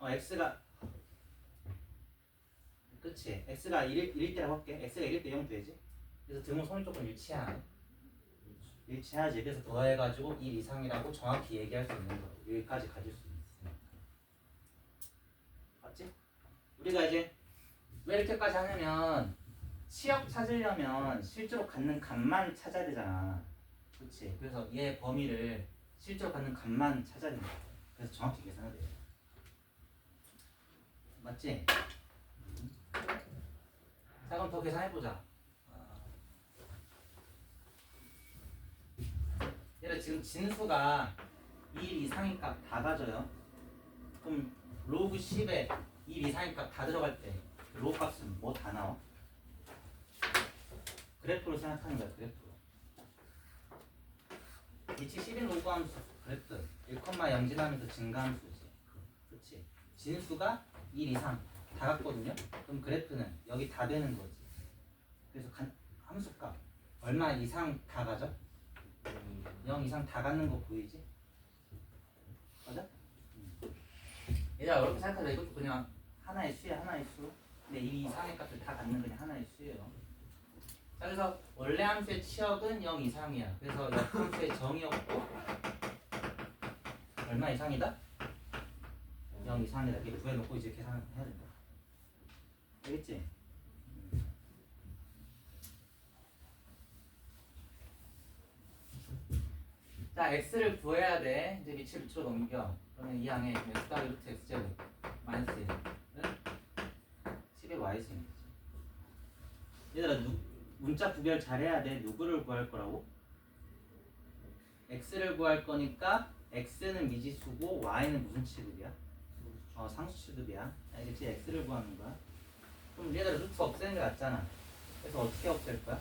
x가 그치? x가 1일 때라고 할게. x가 1일 때 0 되지? 그래서 등호 성립 조건 일치하네. 일치하지. 그래서 더해가지고 1 이상이라고 정확히 얘기할 수 있는 거고 여기까지 가질 수 있으니까. 맞지? 우리가 이제 왜 이렇게까지 하냐면 치역 찾으려면 실제로 갖는 값만 찾아야 되잖아. 그치? 그래서 얘 범위를 실제로 갖는 값만 찾아야 된다. 그래서 정확히 계산해야 돼. 맞지? 자 그럼 더 계산해보자. 얘를 지금 진수가 1 이상인 값 다 가져요. 그럼 로그 10에 1 이상인 값 다 들어갈 때 그 로그 값은 뭐 다 나와? 그래프로 생각하는 거야. 그래프로. 위치 10인 로그 함수 그래프 1,0 지나면서 증가함수지. 그렇지. 진수가 1 이상 다 갔거든요. 그럼 그래프는 여기 다 되는 거지. 그래서 함수값 얼마 이상 다 가죠? 0 이상 다 갖는 거 보이지? 맞아? 얘들아 이렇게 생각하자. 이것도 그냥 하나의 수야. 하나의 수. 근데 이 이상의 값을 다 갖는 그냥 하나의 수예요. 자 그래서 원래 함수의 치역은 0 이상이야. 그래서 역함수의 정의였고 얼마 이상이다? 0 이상이다. 이렇게 구해놓고 이제 계산을 해야 된다. 알겠지? 자, x를 구해야 돼. 이제 밑으로 넘겨. 그러면 이 항에 x 더하기 루트 x제곱 마이너스 1은 10의 y승이지. 얘들아, 문자 구별 잘해야 돼. 누구를 구할 거라고? x를 구할 거니까 x는 미지수고 y는 무슨 취급이야? 상수 취급이야. 알겠지? x를 구하는 거야. 그럼 얘들아 루트 없애는 게 낫잖아. 그래서 어떻게 없앨 거야?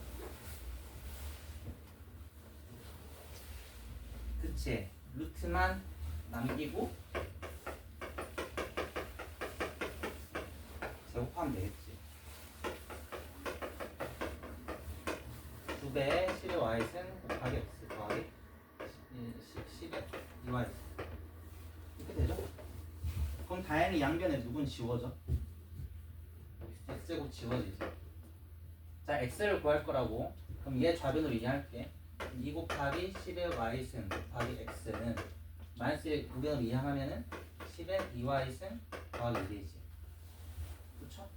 그치? 루트만 남기고 제곱하면 되겠지. 9배 10의 y승 곱하기 x 더하기 10의 2y 이렇게 되죠? 그럼 다행히 양변에 누군 지워져? x제곱 지워지지. 자, x를 구할 거라고. 그럼 얘 좌변으로 이해할게. 2 곱하기 10의 y승 곱하기 x는 마이너스 9변으로 이항하면은 10의 2y승 더하기 1이지. 그쵸?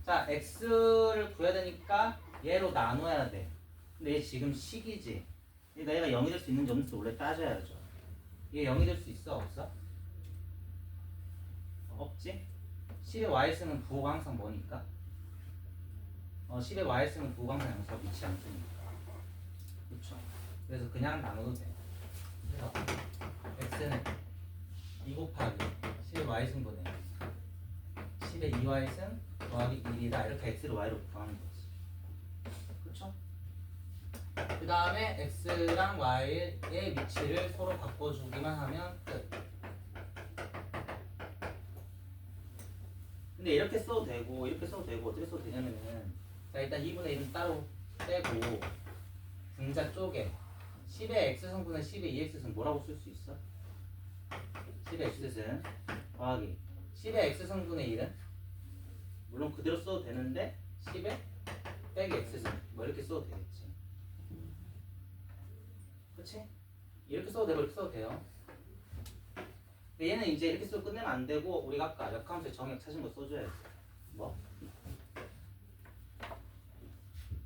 자, x를 구해야 되니까 얘로 나눠야 돼. 근데 얘 지금 식이지. 그러니까 얘가 0이 될 수 있는지 없는지 원래 따져야죠. 얘 0이 될 수 있어? 없어? 없지? 10의 y승은 부호가 항상 뭐니까? 10의 y승은 부호가 항상 양수가 있지 않습니까? 그쵸? 그래서 그냥 나눠도 돼. 그래서 x는 2 곱하기 10의 y승분의 10의 2y승 더하기 1이다. 이렇게 x를 y로 구하는 거지. 그쵸? 그 다음에 x랑 y의 위치를 서로 바꿔주기만 하면 끝. 근데 이렇게 써도 되고 이렇게 써도 되고 어떻게 써도 되냐면은 자 일단 2분의 1은 따로 떼고 분자 쪽에 10의 x승분의 10의 2x승 뭐라고 쓸 수 있어? 10의 x승 더하기 10의 x승분의 1은 물론 그대로 써도 되는데 10의 빼기 x승 뭐 이렇게 써도 되겠지. 그치? 이렇게 써도 되고 이렇게 써도 돼요. 근데 얘는 이제 이렇게 쓰고 끝내면 안 되고 우리가 아까 역함수의 정역 찾은 거 써줘야지. 뭐?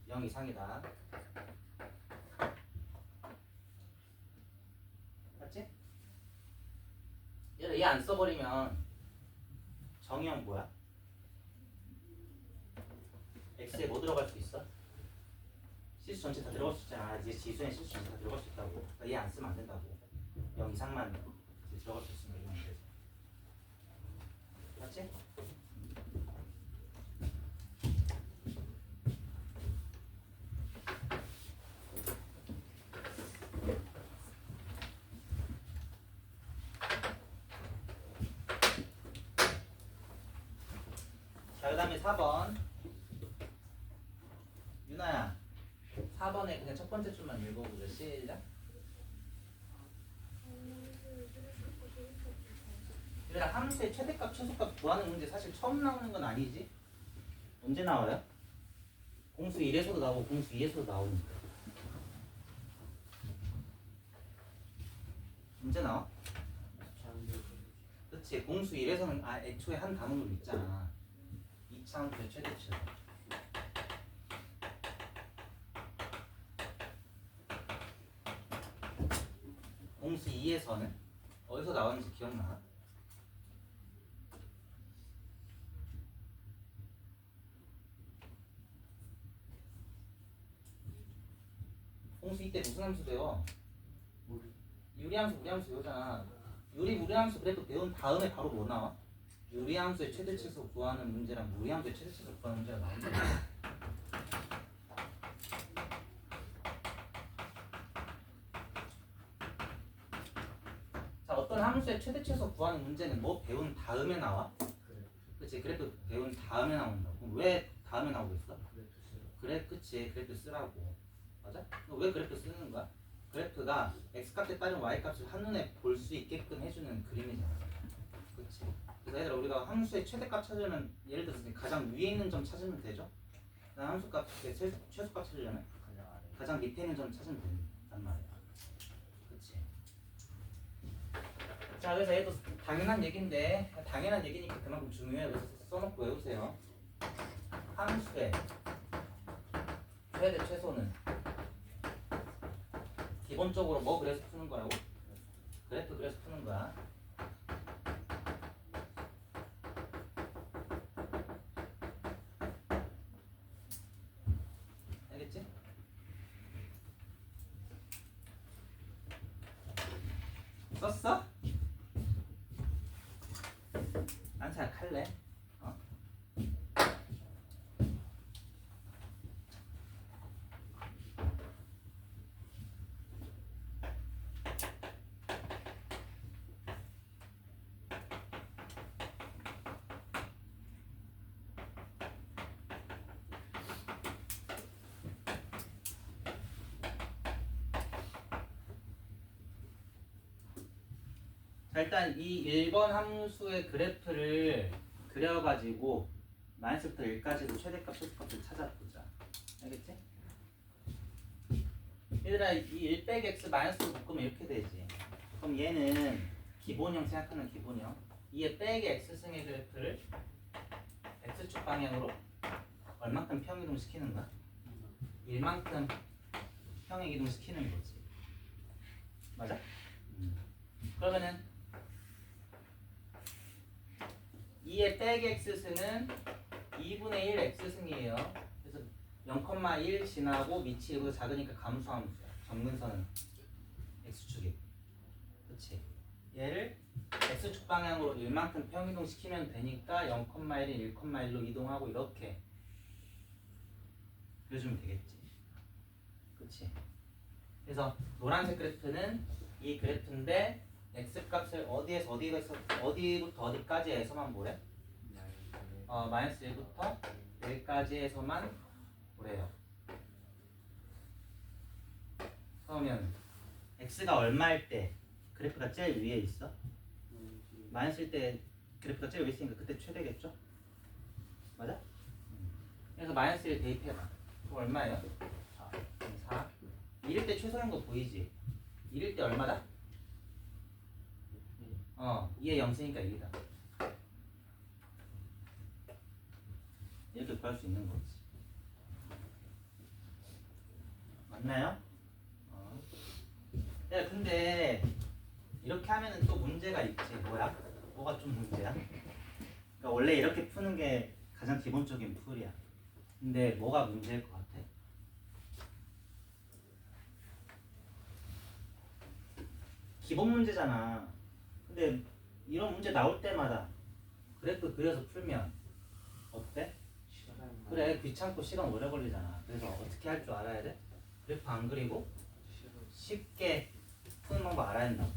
0 이상이다. 맞지? 얘를 얘 안 써버리면 정의형 뭐야? x에 뭐 들어갈 수 있어? 실수 전체 다 들어갈 수 있잖아. 이제 지수에 실수 전체 다 들어갈 수 있다고. 그러니까 얘 안 쓰면 안 된다고. 0 이상만 이제 들어갈 수 있으면 이러면 안 되지. 맞지? 자, 그 다음에 4번. 유나야, 4번에 그냥 첫 번째 줄만 읽어보자. 시작. 얘들아, 함수의 최대값, 최소값 구하는 문제 사실 처음 나오는 건 아니지? 언제 나와요? 공수 1에서도 나오고 공수 2에서도 나오니까. 언제 나와? 그치, 공수 1에서는 애초에 한 단원으로 있잖아. 2차 함수의 최대치. 공수 2에서는 어디서 나왔는지 기억나? 공수 2때 무슨 함수 배워? 유리함수, 무리함수 배우잖아. 유리, 무리함수 그래도 배운 다음에 바로 뭐 나와? 유리함수의 최대치수 구하는 문제랑 무리함수의 최대치수 구하는 문제가 나온다. 자, 어떤 함수의 최대치수 구하는 문제는 뭐 배운 다음에 나와? 그치, 그래프 배운 다음에 나온다고. 그럼 왜 다음에 나오고 있어? 그래, 그치, 그래프 쓰라고. 맞아? 왜 그래프 쓰는 거야? 그래프가 x값에 따른 y값을 한눈에 볼 수 있게끔 해주는 그림이잖아. 그치? 그래서 얘들아, 우리가 함수의 최대값 찾으려면 예를 들어서 가장 위에 있는 점 찾으면 되죠? 난 함수값, 최소값 찾으려면 가장 밑에 있는 점 찾으면 된단 말이야. 그치? 자, 그래서 얘도 당연한 얘기인데, 당연한 얘기니까 그만큼 중요해요. 그래서 써놓고 외우세요. 함수의 최대 최소는 기본적으로 뭐 그래서 푸는 거라고? 그래프 그래서 푸는 거야. 알겠지? 썼어? 난 잘 할래. 어? 자, 일단 이 1번 함수의 그래프를 그려가지고 마이너스부터 1까지도 최대값, 최소값을 찾아보자. 알겠지? 얘들아, 이 1 빼기 x 마이너스로 묶으면 이렇게 되지. 그럼 얘는 기본형 생각하는 기본형. 이에 빼기 x승의 그래프를 x축 방향으로 얼만큼 평이동 시키는가? 1만큼 평행 이동 시키는 거지. 맞아? 그러면은 2의 빼기 x승은 2분의 1 x승이에요. 그래서 0,1 지나고 밑이 작으니까 감소함수야. 정근선은 x축이고. 그치? 얘를 x축 방향으로 1만큼 평이동 시키면 되니까 0,1이 1,1로 이동하고 이렇게 그려주면 되겠지. 그치? 그래서 노란색 그래프는 이 그래프인데 x값을 어디에서 어디부터 어디까지 해서만 뭐래? 마이너스 1부터 1까지에서만 보래요. 그러면 x가 얼마일 때 그래프가 제일 위에 있어? 마이너스일 때 그래프가 제일 위에 있으니까 그때 최대겠죠? 맞아? 그래서 마이너스 1 대입해봐. 그럼 얼마예요? 4. 1일 때 최소인 거 보이지? 1일 때 얼마다? 2에 0 쓰니까 1이다. 이렇게 구할 수 있는 거지. 맞나요? 야, 근데 이렇게 하면은 또 문제가 있지. 뭐야? 뭐가 좀 문제야? 그러니까 원래 이렇게 푸는 게 가장 기본적인 풀이야. 근데 뭐가 문제일 것 같아? 기본 문제잖아. 근데 이런 문제 나올 때마다 그래프 그려서 풀면 어때? 그래, 귀찮고 시간 오래 걸리잖아. 그래서 어떻게 할 줄 알아야 돼? 그래프 안 그리고 쉽게 푸는 방법 알아야 된다고.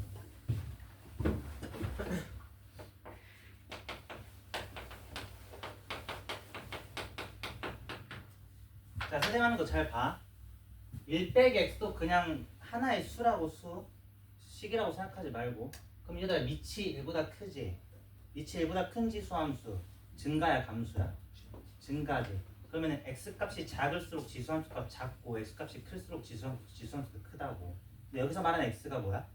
자, 선생님 하는 거 잘 봐. 1 빼기 x도 그냥 하나의 수라고 식이라고 생각하지 말고. 그럼 얘들아, 밑이 1보다 크지? 밑이 1보다 큰 지수함수 증가야 감수야? 증가지. 그러면 x값이 작을수록 지수함수 값 작고 x값이 클수록 지수함수도 크다고. 근데 여기서 말하는 x가 뭐야?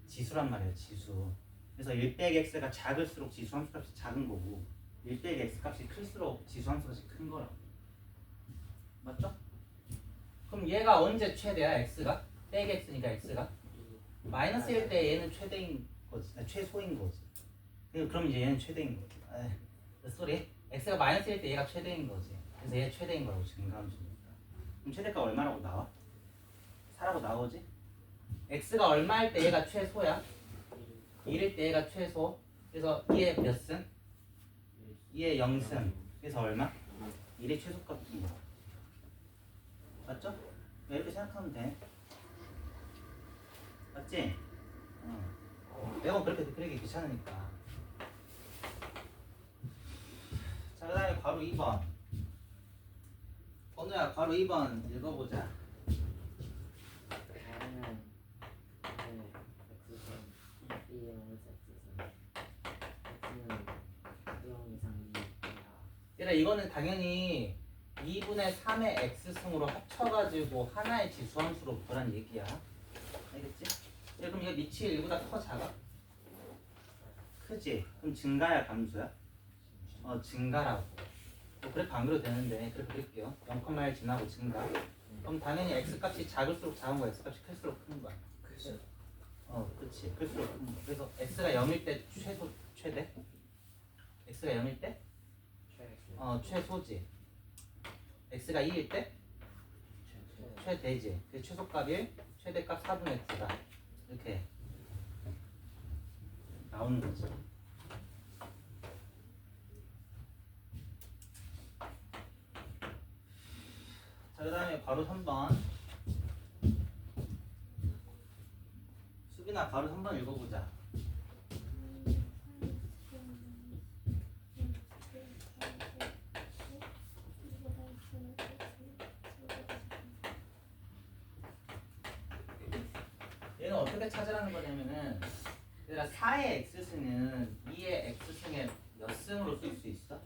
지수란 말이야, 지수. 그래서 1 빼기 x가 작을수록 지수함수 값이 작은 거고 1 빼기 x 값이 클수록 지수함수 값이 큰 거라고. 맞죠? 그럼 얘가 언제 최대야? x가? 빼기 x니까 x가? 마이너스일 때 얘는 최대인 거지. 최소인 거지. 그럼 이제 얘는 최대인 거지. 쏘리. x가 마이너스일 때 얘가 최대인 거지. 그래서 얘 최대인 거라고 증가함수니까. 그럼 최대가 얼마라고 나와? 4라고 나오지? x가 얼마일 때 얘가 최소야? 1일 때 얘가 최소. 그래서 2에 몇 승? 2에 0승. 그래서 얼마? 1의 최소값인 거. 맞죠? 이렇게 생각하면 돼. 맞지? 매번 그렇게 그리기 귀찮으니까. 자, 그 다음에 괄호 2번. 번호야, 괄호 2번 읽어보자. 다음은 x선 B의 마이너스 x선 x는 0 이상 2이다. 얘들아, 이거는 당연히 2분의 3의 x승으로 합쳐가지고 하나의 지수함수로 보란 얘기야. 알겠지? 야, 그럼 이거 밑이 1보다 커 작아? 크지? 그럼 증가야 감수야? 증가라고. 그래프 안 그려도 되는데 그래프 그릴게요. 0,1 지나고 증가. 그럼 당연히 x값이 작을수록 작은 거야. x값이 클수록 큰 거야. 그렇죠. 그치. 클수록 큰 거. 그래서 x가 0일 때 최대? x가 0일 때? 최소지. x가 2일 때? 최대지. 그 최소값 1, 최대값 4분의 x다. 이렇게 나오는 거지. 자, 그 다음에 괄호 3번. 수빈아, 괄호 3번 읽어보자. 얘는 어떻게 찾으라는 거냐면은, 얘들아, 4의 x승은 2의 x승의 몇 승으로 쓸 수 있어?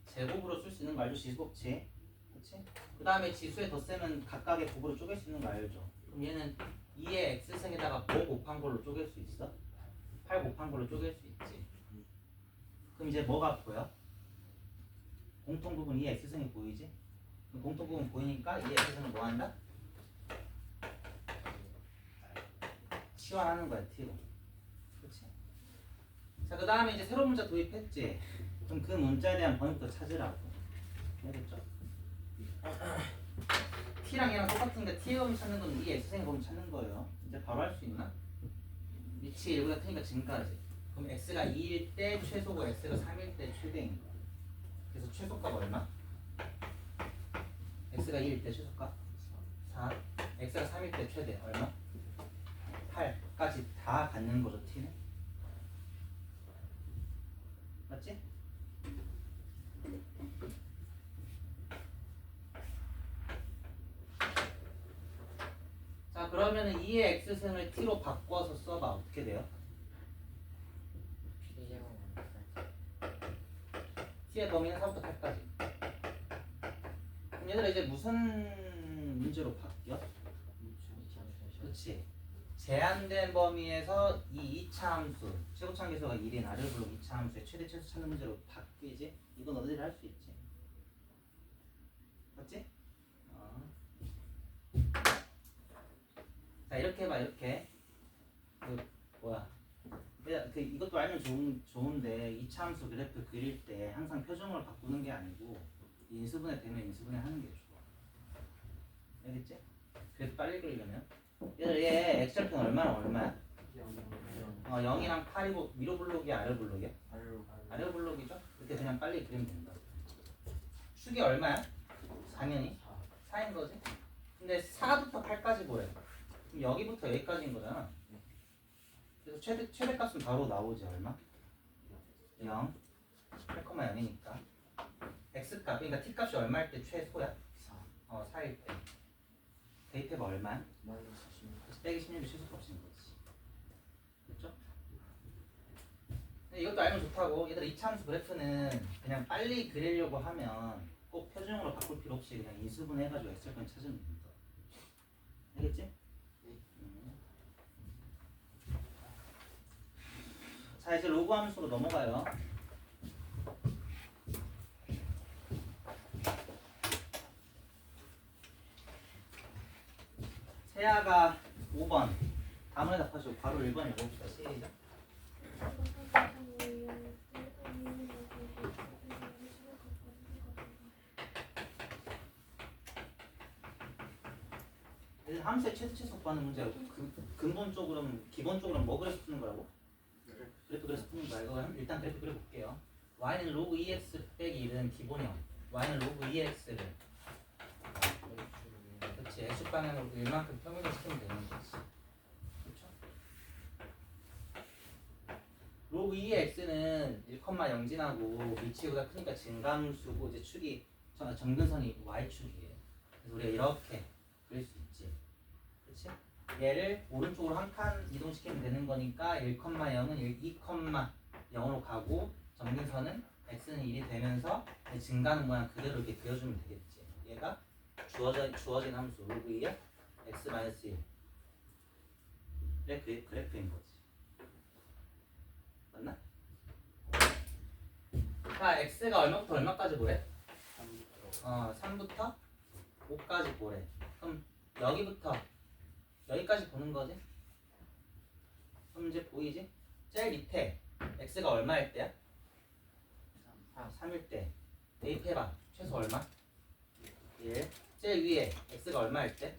제곱으로 쓸 수 있는 거 알죠? 지수곱지. 그치? 그 다음에 지수의 덧셈은 각각의 곱으로 쪼갤 수 있는 거 알죠? 그럼 얘는 2의 x승에다가 5 곱한 걸로 쪼갤 수 있어? 8 곱한 걸로 쪼갤 수 있지. 그럼 이제 뭐가 보여? 공통 부분 2의 x승이 보이지? 그럼 공통 부분 보이니까 2의 x승은 뭐 한다? 치환하는 거야, t로. 그치? 자, 그 다음에 이제 새로운 문자 도입했지? 그럼 그 문자에 대한 번역도 찾으라고. 알겠죠? t랑 얘랑 똑같은데 t의 범위 찾는 건 이 x승의 범위 찾는 거예요. 이제 바로 할 수 있나? 밑이 1보다 크니까 증가하지. 그럼 x가 2일 때 최소고 x가 3일 때 최대인 거야. 그래서 최소값 얼마? x가 2일 때 최소값 4. x가 3일 때 최대 얼마? 8까지 다 갖는 거죠, t는. 맞지? 그러면은 2의 x승을 t로 바꿔서 써봐. 어떻게 돼요? P제곱 t의 범위는 4부터 8까지. 그럼 얘들아 이제 무슨 문제로 바뀌어? 그렇지. 제한된 범위에서 이 2차 함수, 최고차함계수가 1인 아래로 불러 2차 함수의 최대 최소 찾는 문제로 바뀌지? 이건 너희들이 할 수 있지. 맞지? 자 이렇게 해봐. 이렇게 이것도 알면 좋은데 2차 함수 그래프 그릴 때 항상 표준어를 바꾸는 게 아니고 인수분해 되면 인수분해 하는 게 좋아. 알겠지? 그래서 빨리 그리려면 얘들 얘 엑셀편 얼마야? 0이랑 8이고 위로 블록이 아래 블록이야? 아래 블록이죠? 이렇게 그냥 빨리 그리면 된다. 축이 얼마야? 4면이? 4인 거지? 근데 4부터 8까지 보래. 그럼 여기부터 여기까지인 거잖아. 그래서 최대값은 바로 나오지. 얼마? 0 8,0이니까 x값, 그러니까 t값이 얼마일 때 최소야? 4일 때 대입해봐. 얼마야? 그래서 빼기 16이 최소값인 거지. 그렇죠? 근데 이것도 알면 좋다고. 얘들아 2차 함수 그래프는 그냥 빨리 그리려고 하면 꼭 표준형으로 바꿀 필요 없이 그냥 인수분해 해가지고 엑셀편 찾으면 된다. 알겠지? 자 이제 로그 함수로 넘어가요. 세아가 5번 다문에 답하시고 바로 1번 읽어봅시다. 시작. 함수의 최소 구하는 문제야. 근본적으로는 기본적으로는 뭐 그래서 푸는 거라고? 그래프 그래서 푸는 거야. 이거 일단 그래프 그려볼게요. y는 로그 2x 빼기 1은 기본형. y는 로그 2x를 그렇지. x축 방향으로 1만큼 평균을 시키면 되는 거지. 그렇죠? 로그 2의 x는 1,0 지나고 위치보다 크니까 증감수고 이제 축이 점근선이 y축이에요. 그래서 우리가 이렇게 그릴 수 있지. 그렇지? 얘를 오른쪽으로 한 칸 이동시키면 되는 거니까 1,0은 2,0으로 가고 점근선은 x는 1이 되면서 증가하는 모양 그대로 이렇게 그려주면 되겠지. 얘가 주어진 함수 로그 2의 x-1의 그래프인 거지. 맞나? 자, x가 얼마부터 얼마까지 보래? 3부터 5까지 보래. 그럼 여기부터 여기까지 보는 거지? 그럼 이제 보이지? 제일 밑에 x가 얼마일 때야? 3일 때. 대입해봐. 최소 얼마? 1. 제일 위에 x가 얼마일 때?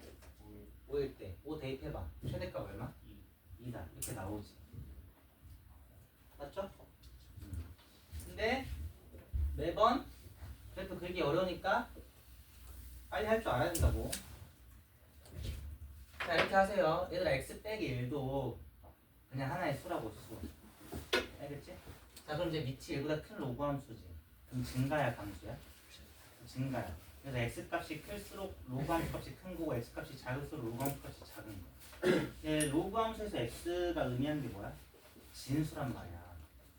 5일 때. 5 대입해봐. 최대값 얼마? 2다. 이렇게 나오지. 맞죠? 근데 매번 그래프 그리기 어려우니까 빨리 할 줄 알아야 된다고. 자 이렇게 하세요. 얘들아 x 빼기 1도 그냥 하나의 수라고 수. 알겠지? 자 그럼 이제 밑이 1보다 큰 로그 함수지. 그럼 증가야 감수야? 증가야. 그래서 x값이 클수록 로그 함수 값이 큰 거고 x값이 작을수록 로그 함수 값이 작은 거. 얘 로그 함수에서 x가 의미하는 게 뭐야? 진수란 말이야.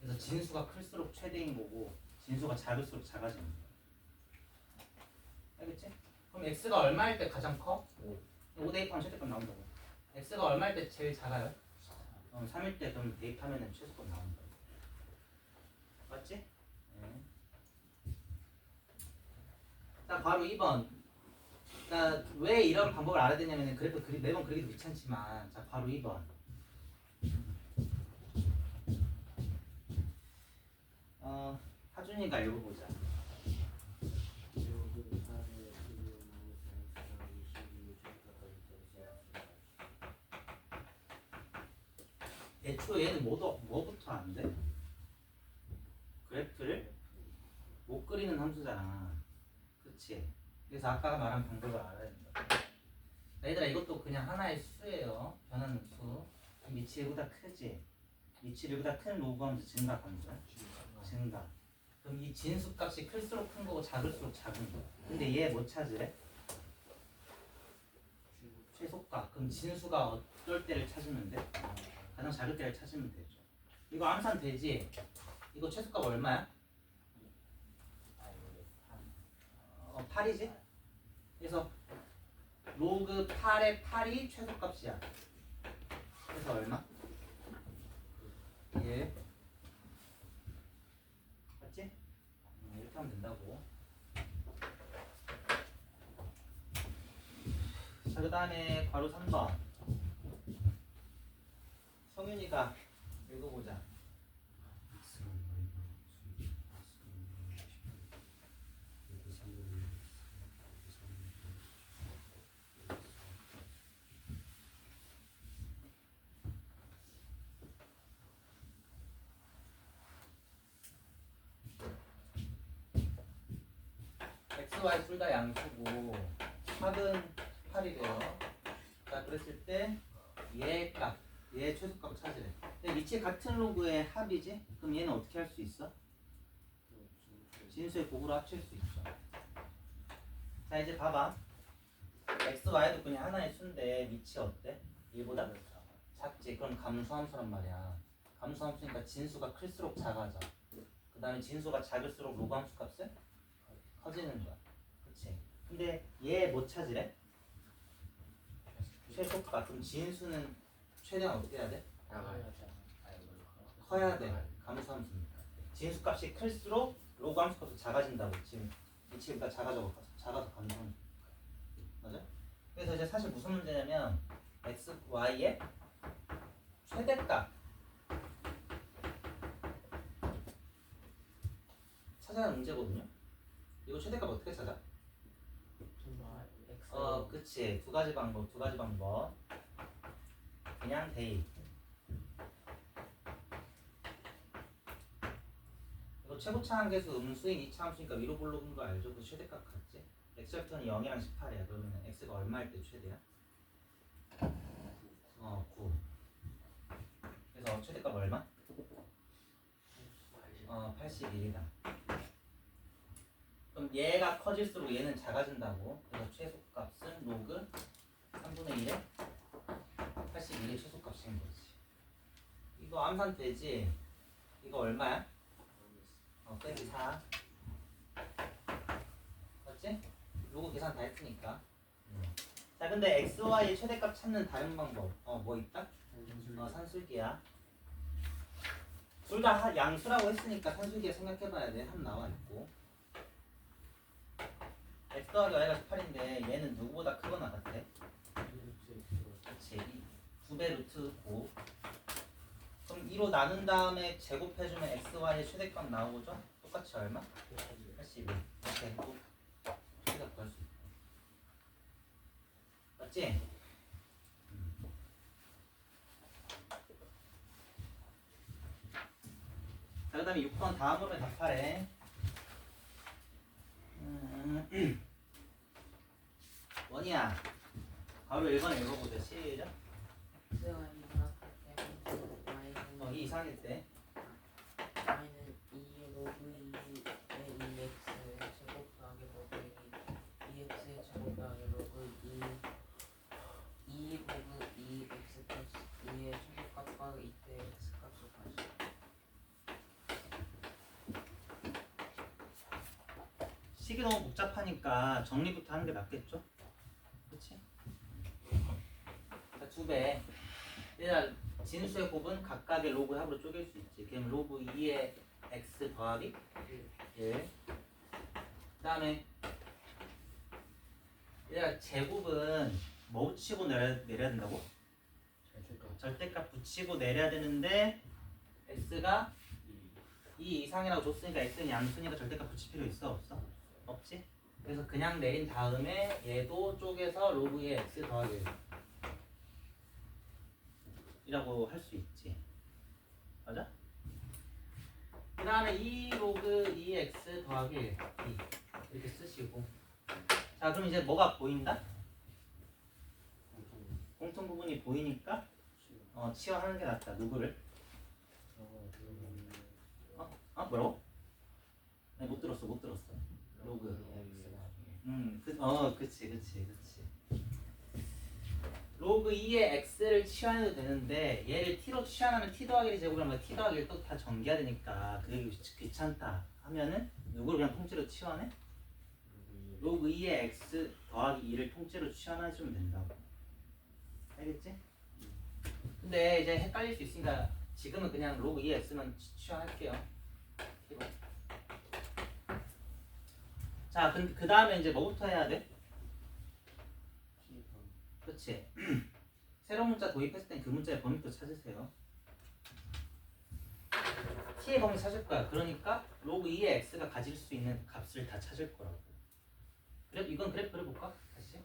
그래서 진수가 클수록 최대인 거고 진수가 작을수록 작아지는 거야. 알겠지? 그럼 x가 얼마일 때 가장 커? 5 대입하면 최대값 나온다고. x가 얼마일 때 제일 작아요? 3일 때 그럼 대입하면 최소값 나온다. 맞지? 네. 자 바로 2번. 자 왜 이런 방법을 알아야 되냐면 그래프 매번 그리기도 귀찮지만 자 바로 2번. 하준이가 읽어보자. 애초에 얘는 뭐부터 안 돼? 그래프를 못 그리는 함수잖아. 그치? 그래서 아까 말한 방법을 알아야 된다. 얘들아 이것도 그냥 하나의 수예요. 변하는 수. 밑이 1보다 크지? 밑이 1보다 큰 로그 함수 증가 함수야? 증가. 그럼 이 진수 값이 클수록 큰 거고 작을수록 작은 거. 근데 얘 뭐 찾으래? 최소값. 그럼 진수가 어떨 때를 찾으면 돼? 가장 작을 때를 찾으면 되죠. 이거 암산 되지? 이거 최소값 얼마야? 8이지? 그래서 로그 8의 8이 최소값이야. 그래서 얼마? 1. 맞지? 이렇게 하면 된다고. 자, 그 다음에 괄호 3번. 성윤이가 읽어보자. x, y 둘 다 양수고 합은 8이래요. 자, 그랬을 때 얘 값, 얘 최소값 찾으래. 근데 위치 같은 로그의 합이지? 그럼 얘는 어떻게 할 수 있어? 진수의 곱으로 합칠 수 있죠. 자, 이제 봐봐. x, y도 그냥 하나의 수인데 위치 어때? 1보다 작지? 그럼 감소함수란 말이야. 감소함수니까 진수가 클수록 작아져. 그 다음에 진수가 작을수록 로그 함수 값은 커지는 거야. 그치? 근데 얘 뭐 찾으래? 최소값. 그럼 진수는 최대한 어떻게 해야 돼? 커야 돼. 감소함수니까. 진수값이 클수록 로그 함수값도 작아진다고. 지금 위치가 작아서 감소함수. 맞아? 그래서 이제 사실 무슨 문제냐면 x, y의 최대값 찾아야 하는 문제거든요. 이거 최대값 어떻게 찾아? 그치. 두 가지 방법. 그냥 대입. 이거 최고차항계수 음수인 이차함수니까 위로 볼록인 거 알죠? 그 최대값 같지? x절편이 0이랑 18이야. 그러면 x가 얼마일 때 최대야? 9. 그래서 최대값 얼마? 81이다. 그럼 얘가 커질수록 얘는 작아진다고. 그래서 최소값은 로그 3분의 1에 81이 최소값인 거지. 이거 암산 되지? 이거 얼마야? 빼기 4. 맞지? 로그 계산 다 했으니까. 자, 근데 x, y 최대값 찾는 다른 방법. 뭐 있다? 산술기야. 둘 다 양수라고 했으니까 산술기에 생각해봐야 돼. 함 나와 있고. x 더하기 y가 18인데 얘는 누구보다 크거나 같아? 그치. 2배 루트 9. 그럼 2로 나눈 다음에 제곱해주면 x, y의 최대값 나오죠? 똑같이 얼마? 81. 이렇게 또 최대값 구할 수 있고. 맞지? 자, 그 다음에 6번 다음으로 답하래. 원이야. 바로 1번 읽어보자. 시작. 이 이상일 때. y는 2 로그 2의 2x 제곱 더하기 로그 2x의 제곱 더하기 로그 2 로그 2x 플러스 2의 최소값과 이때 x값을 구하시오. 식이 너무 복잡하니까 정리부터 하는 게 낫겠죠? 그치? 자, 2배. 일단 진수의 곱은 각각의 로그의 합으로 쪼갤 수 있지. 그럼 로그 2의 x 더하기 1. 그 다음에 일단 제곱은 뭐 붙이고 내려야 된다고? 절대값 붙이고 내려야 되는데 x가 2 이상이라고 줬으니까 x는 양수니까 절대값 붙일 필요 있어? 없어? 없지? 그래서 그냥 내린 다음에 얘도 쪼개서 로그 2의 x 더하기 1 이라고 할 수 있지. 맞아? 그 다음에 2 로그 2x 더하기 1 이렇게 쓰시고. 자, 그럼 이제 뭐가 보인다? 공통 부분이 보이니까 치환하는 게 낫다. 누구를? 뭐라고? 아니, 못 들었어. 로그. 그치. 로그 2의 x를 치환해도 되는데 얘를 t로 치환하면 t 더하기 1의 제곱이랑 t 더하기 1 또 다 전개해야 되니까 그게 귀찮다 하면은 누구를 그냥 통째로 치환해? 로그 2의 x 더하기 2를 통째로 치환해주면 된다고. 알겠지? 근데 이제 헷갈릴 수 있으니까 지금은 그냥 로그 2의 x만 치환할게요. t로. 자, 그 다음에 이제 뭐부터 해야 돼? 그렇지. 새로운 문자 도입했을 땐 그 문자의 범위도 찾으세요. t의 범위 찾을 거야. 그러니까 로그 2의 x가 가질 수 있는 값을 다 찾을 거라고. 그래, 이건 그래프 그려볼까? 다시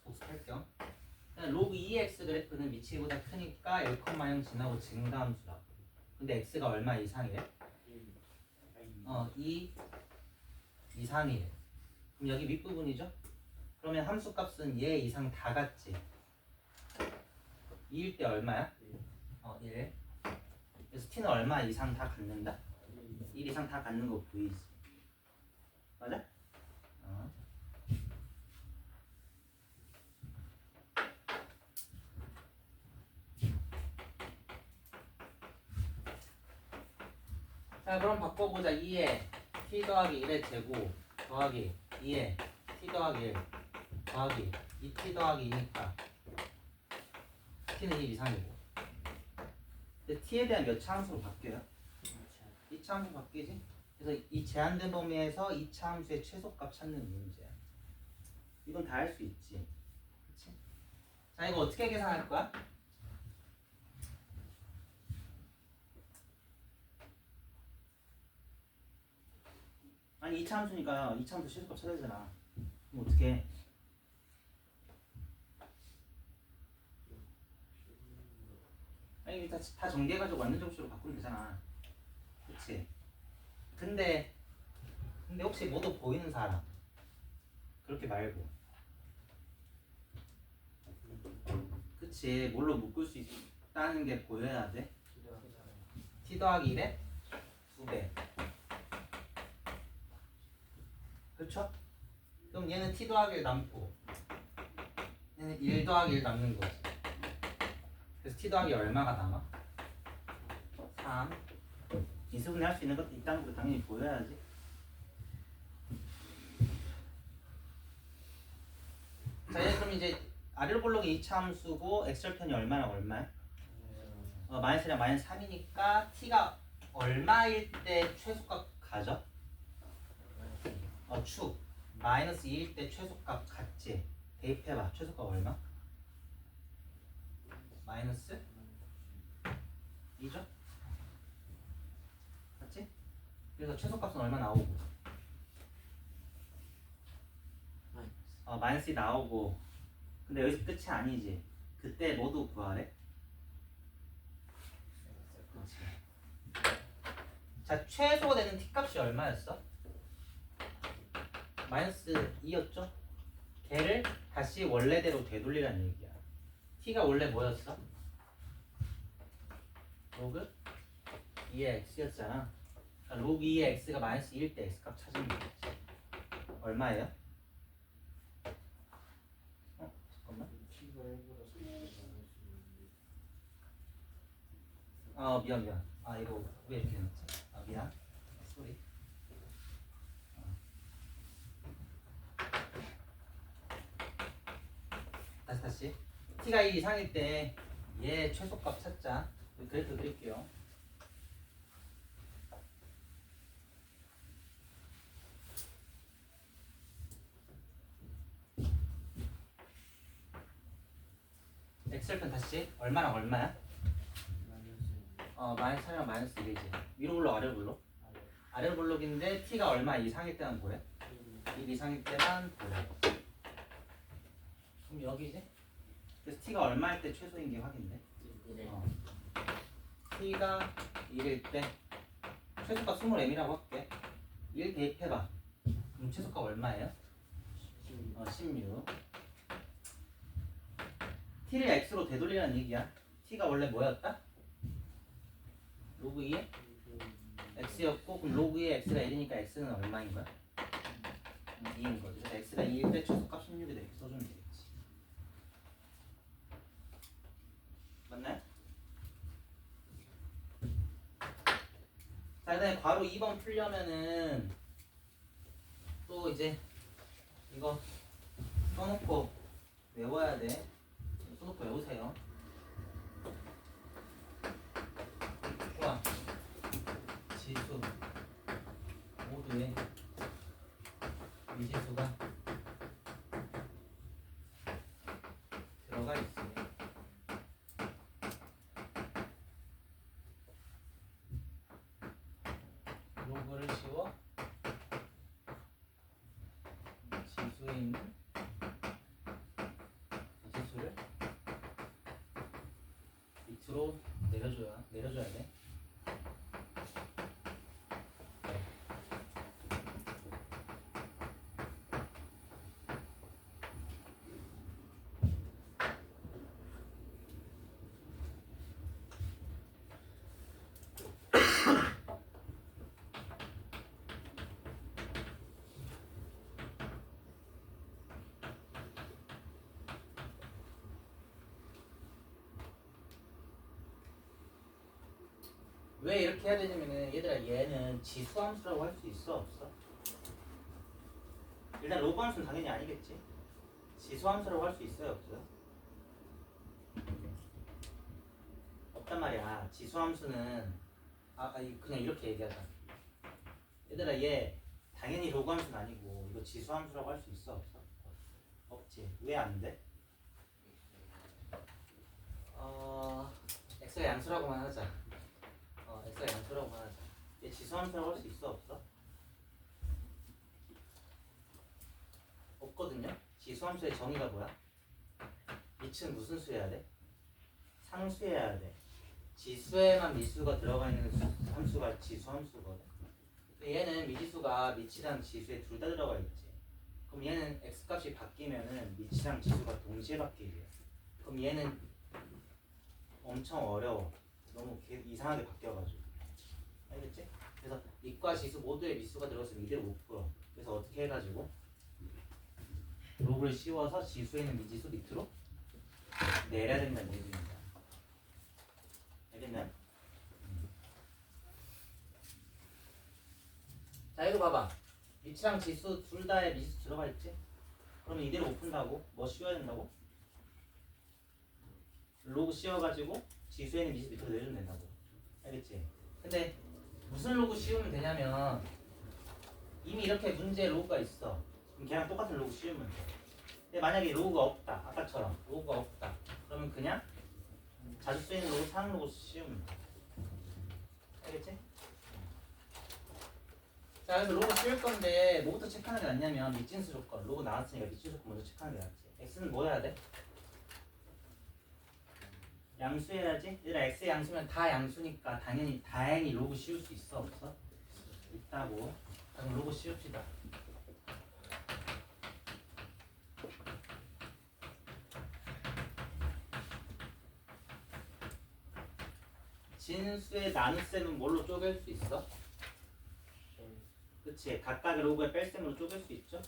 복습할 겸. 로그 2의 x 그래프는 미치기보다 크니까 1,0 지나고 증가함수라고. 근데 x가 얼마 이상이래? 2 이상이래. 그럼 여기 윗부분이죠? 그러면 함수 값은 얘 이상 다 같지? 2일 때 얼마야? 1. 그래서 t는 얼마 이상 다 갖는다? 1 이상 다 갖는 거 보이지? 맞아? 자, 그럼 바꿔보자. 2에 t 더하기 1의 제곱 더하기 2에 t 더하기 1 더하기 2t 더하기 2니까 t는 1 이상이고. 근데 t에 대한 몇 차 함수로 바뀌어요? 2차 함수 바뀌지? 그래서 이 제한된 범위에서 2차 함수의 최소값 찾는 문제야. 이건 다 할 수 있지. 그치? 자, 이거 어떻게 계산할 거야? 아니 2차 함수니까 2차 함수 최소값 찾아야 되잖아. 그럼 어떻게 해? 아니 다 전개해가지고 완전 정수로 바꾸면 되잖아. 그치? 근데 혹시 뭐도 보이는 사람? 그렇게 말고. 그치? 뭘로 묶을 수 있다는 게 보여야 돼? t 더하기 1에 2배. 그렇죠? 그럼 얘는 t 더하기 1 남고 얘는 1 더하기 1 남는 거지. 그래서 t 더하기 얼마가 남아? 3. 인수분해 할 수 있는 것도 있다는 거 당연히 보여야지. 자, 얘 그럼 이제 아래로 볼록이 2차 함수고 x절편이 얼마랑 얼마야? 마이너스랑 마이너스 3이니까 t가 얼마일 때 최소값 가져? 축 마이너스 2일 때 최소값 같지? 대입해봐. 최소값 얼마? 마이너스 2죠? 맞지? 그래서 최소값은 얼마 나오고? 마이너스 2 나오고. 근데 여기서 끝이 아니지. 그때 모두 구하래? 그렇지. 자, 최소되는 t값이 얼마였어? 마이너스 2였죠? 걔를 다시 원래대로 되돌리라는 얘기야. t가 원래 뭐였어? 로그 2의 x였잖아. 그러니까 로그 2의 x가 마이너스 2일 때 x값 찾으면 되겠지. 얼마예요? 잠깐만. 미안. 이거 왜 이렇게 해놨지? 미안. 쏘리. 다시. t가 1 이상일 때 얘 최소값 찾자. 그래프 드릴게요. x절편 다시 얼마랑 얼마야? 마이너스 3이랑 마이너스 1이지. 위로 블록 아래로 블록? 아래로 블록인데 t가 얼마 이상일 때만 보래? 1 이상일 때만 보래. 그럼 여기지? 그래서 t가 얼마일 때 최소인 게 확인돼? t가 1일 때 최소값 20m이라고 할게. 1 대입해봐. 그럼 최소값 얼마예요? 16. t를 x로 되돌리라는 얘기야. t가 원래 뭐였다? 로그 2에 x였고, 그럼 로그 2에 x가 1이니까 x는 얼마인 거야? 2인 거지. 그래서 x가 2일 때 최소값 16이 이렇게 써주면 되겠지. 자, 그다음에 괄호 2번 풀려면은 또 이제 이거 써놓고 외워야 돼. 써놓고 외우세요. 좋아. 지수 모두의 미지수가 들어가 있으면 로그를 씌워 지수에 있는 미지수를 밑으로 내려줘야 돼. 왜 이렇게 해야 되냐면은 얘들아 얘는 지수함수라고 할 수 있어 없어? 일단 로그 함수는 당연히 아니겠지. 지수함수라고 할 수 있어요 없어요? 없단 말이야. 지수함수는 그냥 이렇게 얘기하자. 얘들아 얘 당연히 로그 함수는 아니고 이거 지수함수라고 할 수 있어 없어? 없지. 왜 안 돼? x가 양수라고만 하자. x가 양수라고만 하자. 얘 지수함수라고 할 수 있어 없어? 없거든요. 지수함수의 정의가 뭐야? 밑은 무슨 수여야 돼? 상수여야 돼. 지수에만 미수가 들어가 있는 함수가 지수함수거든. 얘는 미지수가 밑이랑 지수에 둘 다 들어가 있지. 그럼 얘는 x값이 바뀌면은 밑이랑 지수가 동시에 바뀌게. 그럼 얘는 엄청 어려워. 너무 이상하게 바뀌어가지고. 알겠지? 그래서 밑과 지수 모두의 미수가 들어갔으면 이대로 못 풀어. 그래서 어떻게 해가지고 로그를 씌워서 지수에 있는 미지수 밑으로 내려야 된다는 얘기입니다. 알겠나요? 자 이거 봐봐. 밑이랑 지수 둘 다에 미지수 들어가 있지? 그러면 이대로 못 푼다고? 뭐 씌워야 된다고? 로그 씌워가지고 지수에 있는 미지수 밑으로 내주면 된다고. 알겠지? 근데 무슨 로그 씌우면 되냐면 이미 이렇게 문제에 로그가 있어. 그럼 걔랑 똑같은 로그 씌우면 돼. 근데 만약에 로그가 없다. 아까처럼 로그가 없다. 그러면 그냥 자주 쓰이는 로그, 사는 로그 씌우면 돼. 알겠지? 자, 그래서 로그 씌울 건데 뭐부터 체크하는 게 낫냐면 밑진수 조건. 로그 나왔으니까 밑진수 조건 먼저 체크하는 게 낫지. x는 뭐 해야 돼? 양수해야지. 얘들아 x의 양수면 다 양수니까 다행히 로그 씌울 수 있어 없어? 있다고. 그럼 로그 씌웁시다. 진수의 나눗셈은 뭘로 쪼갤 수 있어? 그치. 각각의 로그의 뺄셈으로 쪼갤 수 있죠?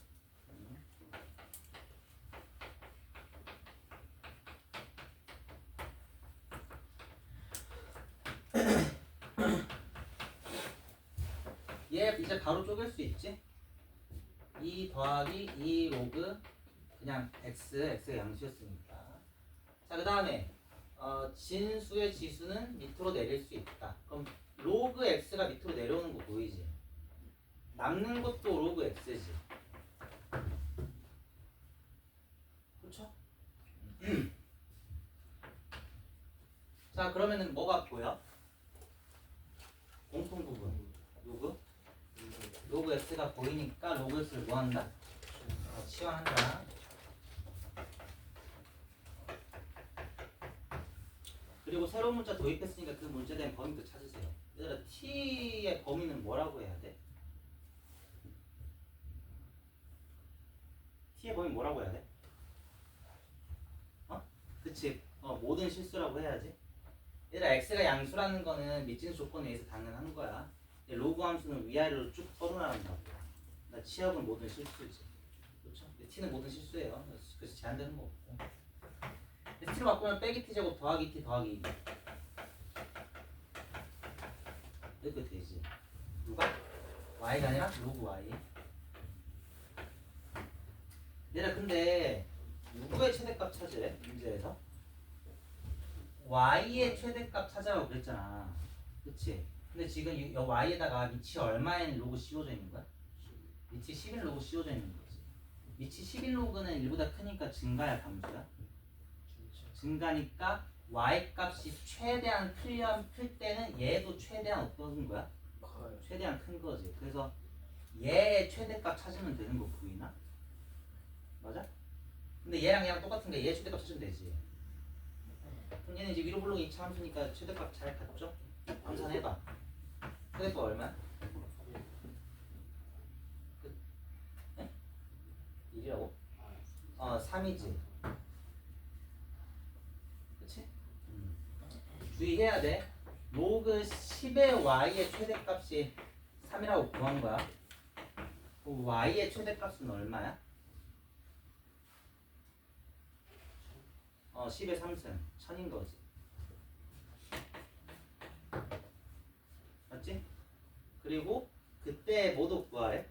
얘 이제 바로 쪼갤 수 있지? 2 더하기 2 로그 그냥 x의 양수였으니까. 자, 그 다음에 진수의 지수는 밑으로 내릴 수 있다. 그럼 로그 x가 밑으로 내려오는 거 보이지? 남는 것도 로그 x지. 그렇죠? 자, 그러면은 뭐가 보여? 공통 부분 로그 x가 보이니까 로그 x를 뭐 한다? 치환한다. 그리고 새로운 문자 도입했으니까 그 문제에 대한 범위도 찾으세요. 얘들아 t의 범위는 뭐라고 해야 돼? t의 범위 뭐라고 해야 돼? 그치. 모든 실수라고 해야지. 얘들아 x가 양수라는 거는 밑진 조건에 의해서 당연한 거야. 로그 함수는 위아래로 쭉 뻗어나간다고. 나 치역은 모든 실수지. 그렇죠? t는 모든 실수예요. 그래서 제한되는 거 없고. t로 바꾸면 빼기 t 제곱 더하기 t 더하기 2. 이렇게 되지. 누가? y가 아니라 로그 y. 얘들아 근데 누구의 최대값 찾으래? 문제에서? y의 최대값 찾으라고 그랬잖아. 그치? 근데 지금 이 y에다가 위치 얼마인 로그 씌워져 있는 거야? 위치 11 로그 씌워져 있는 거지. 위치 11 로그는 1보다 크니까 증가야 감소야? 증가니까 y 값이 최대한 클 때는 얘도 최대한 어떤 거야? 커요. 최대한 큰 거지. 그래서 얘의 최대값 찾으면 되는 거 보이나? 맞아? 근데 얘랑 똑같은 게 얘 최대값 찾으면 되지. 그럼 얘는 이제 위로 블록이 2차 함수니까 최대값 잘 갔죠? 감산해봐. 최대값 얼마야? 1이라고? 3이지. 그치? 주의해야 돼. 로그 10의 y의 최대값이 3이라고 구한 거야. 그 y의 최대값은 얼마야? 10의 3승 1000인 거지. 맞지? 그리고 그때 뭐도 구하래?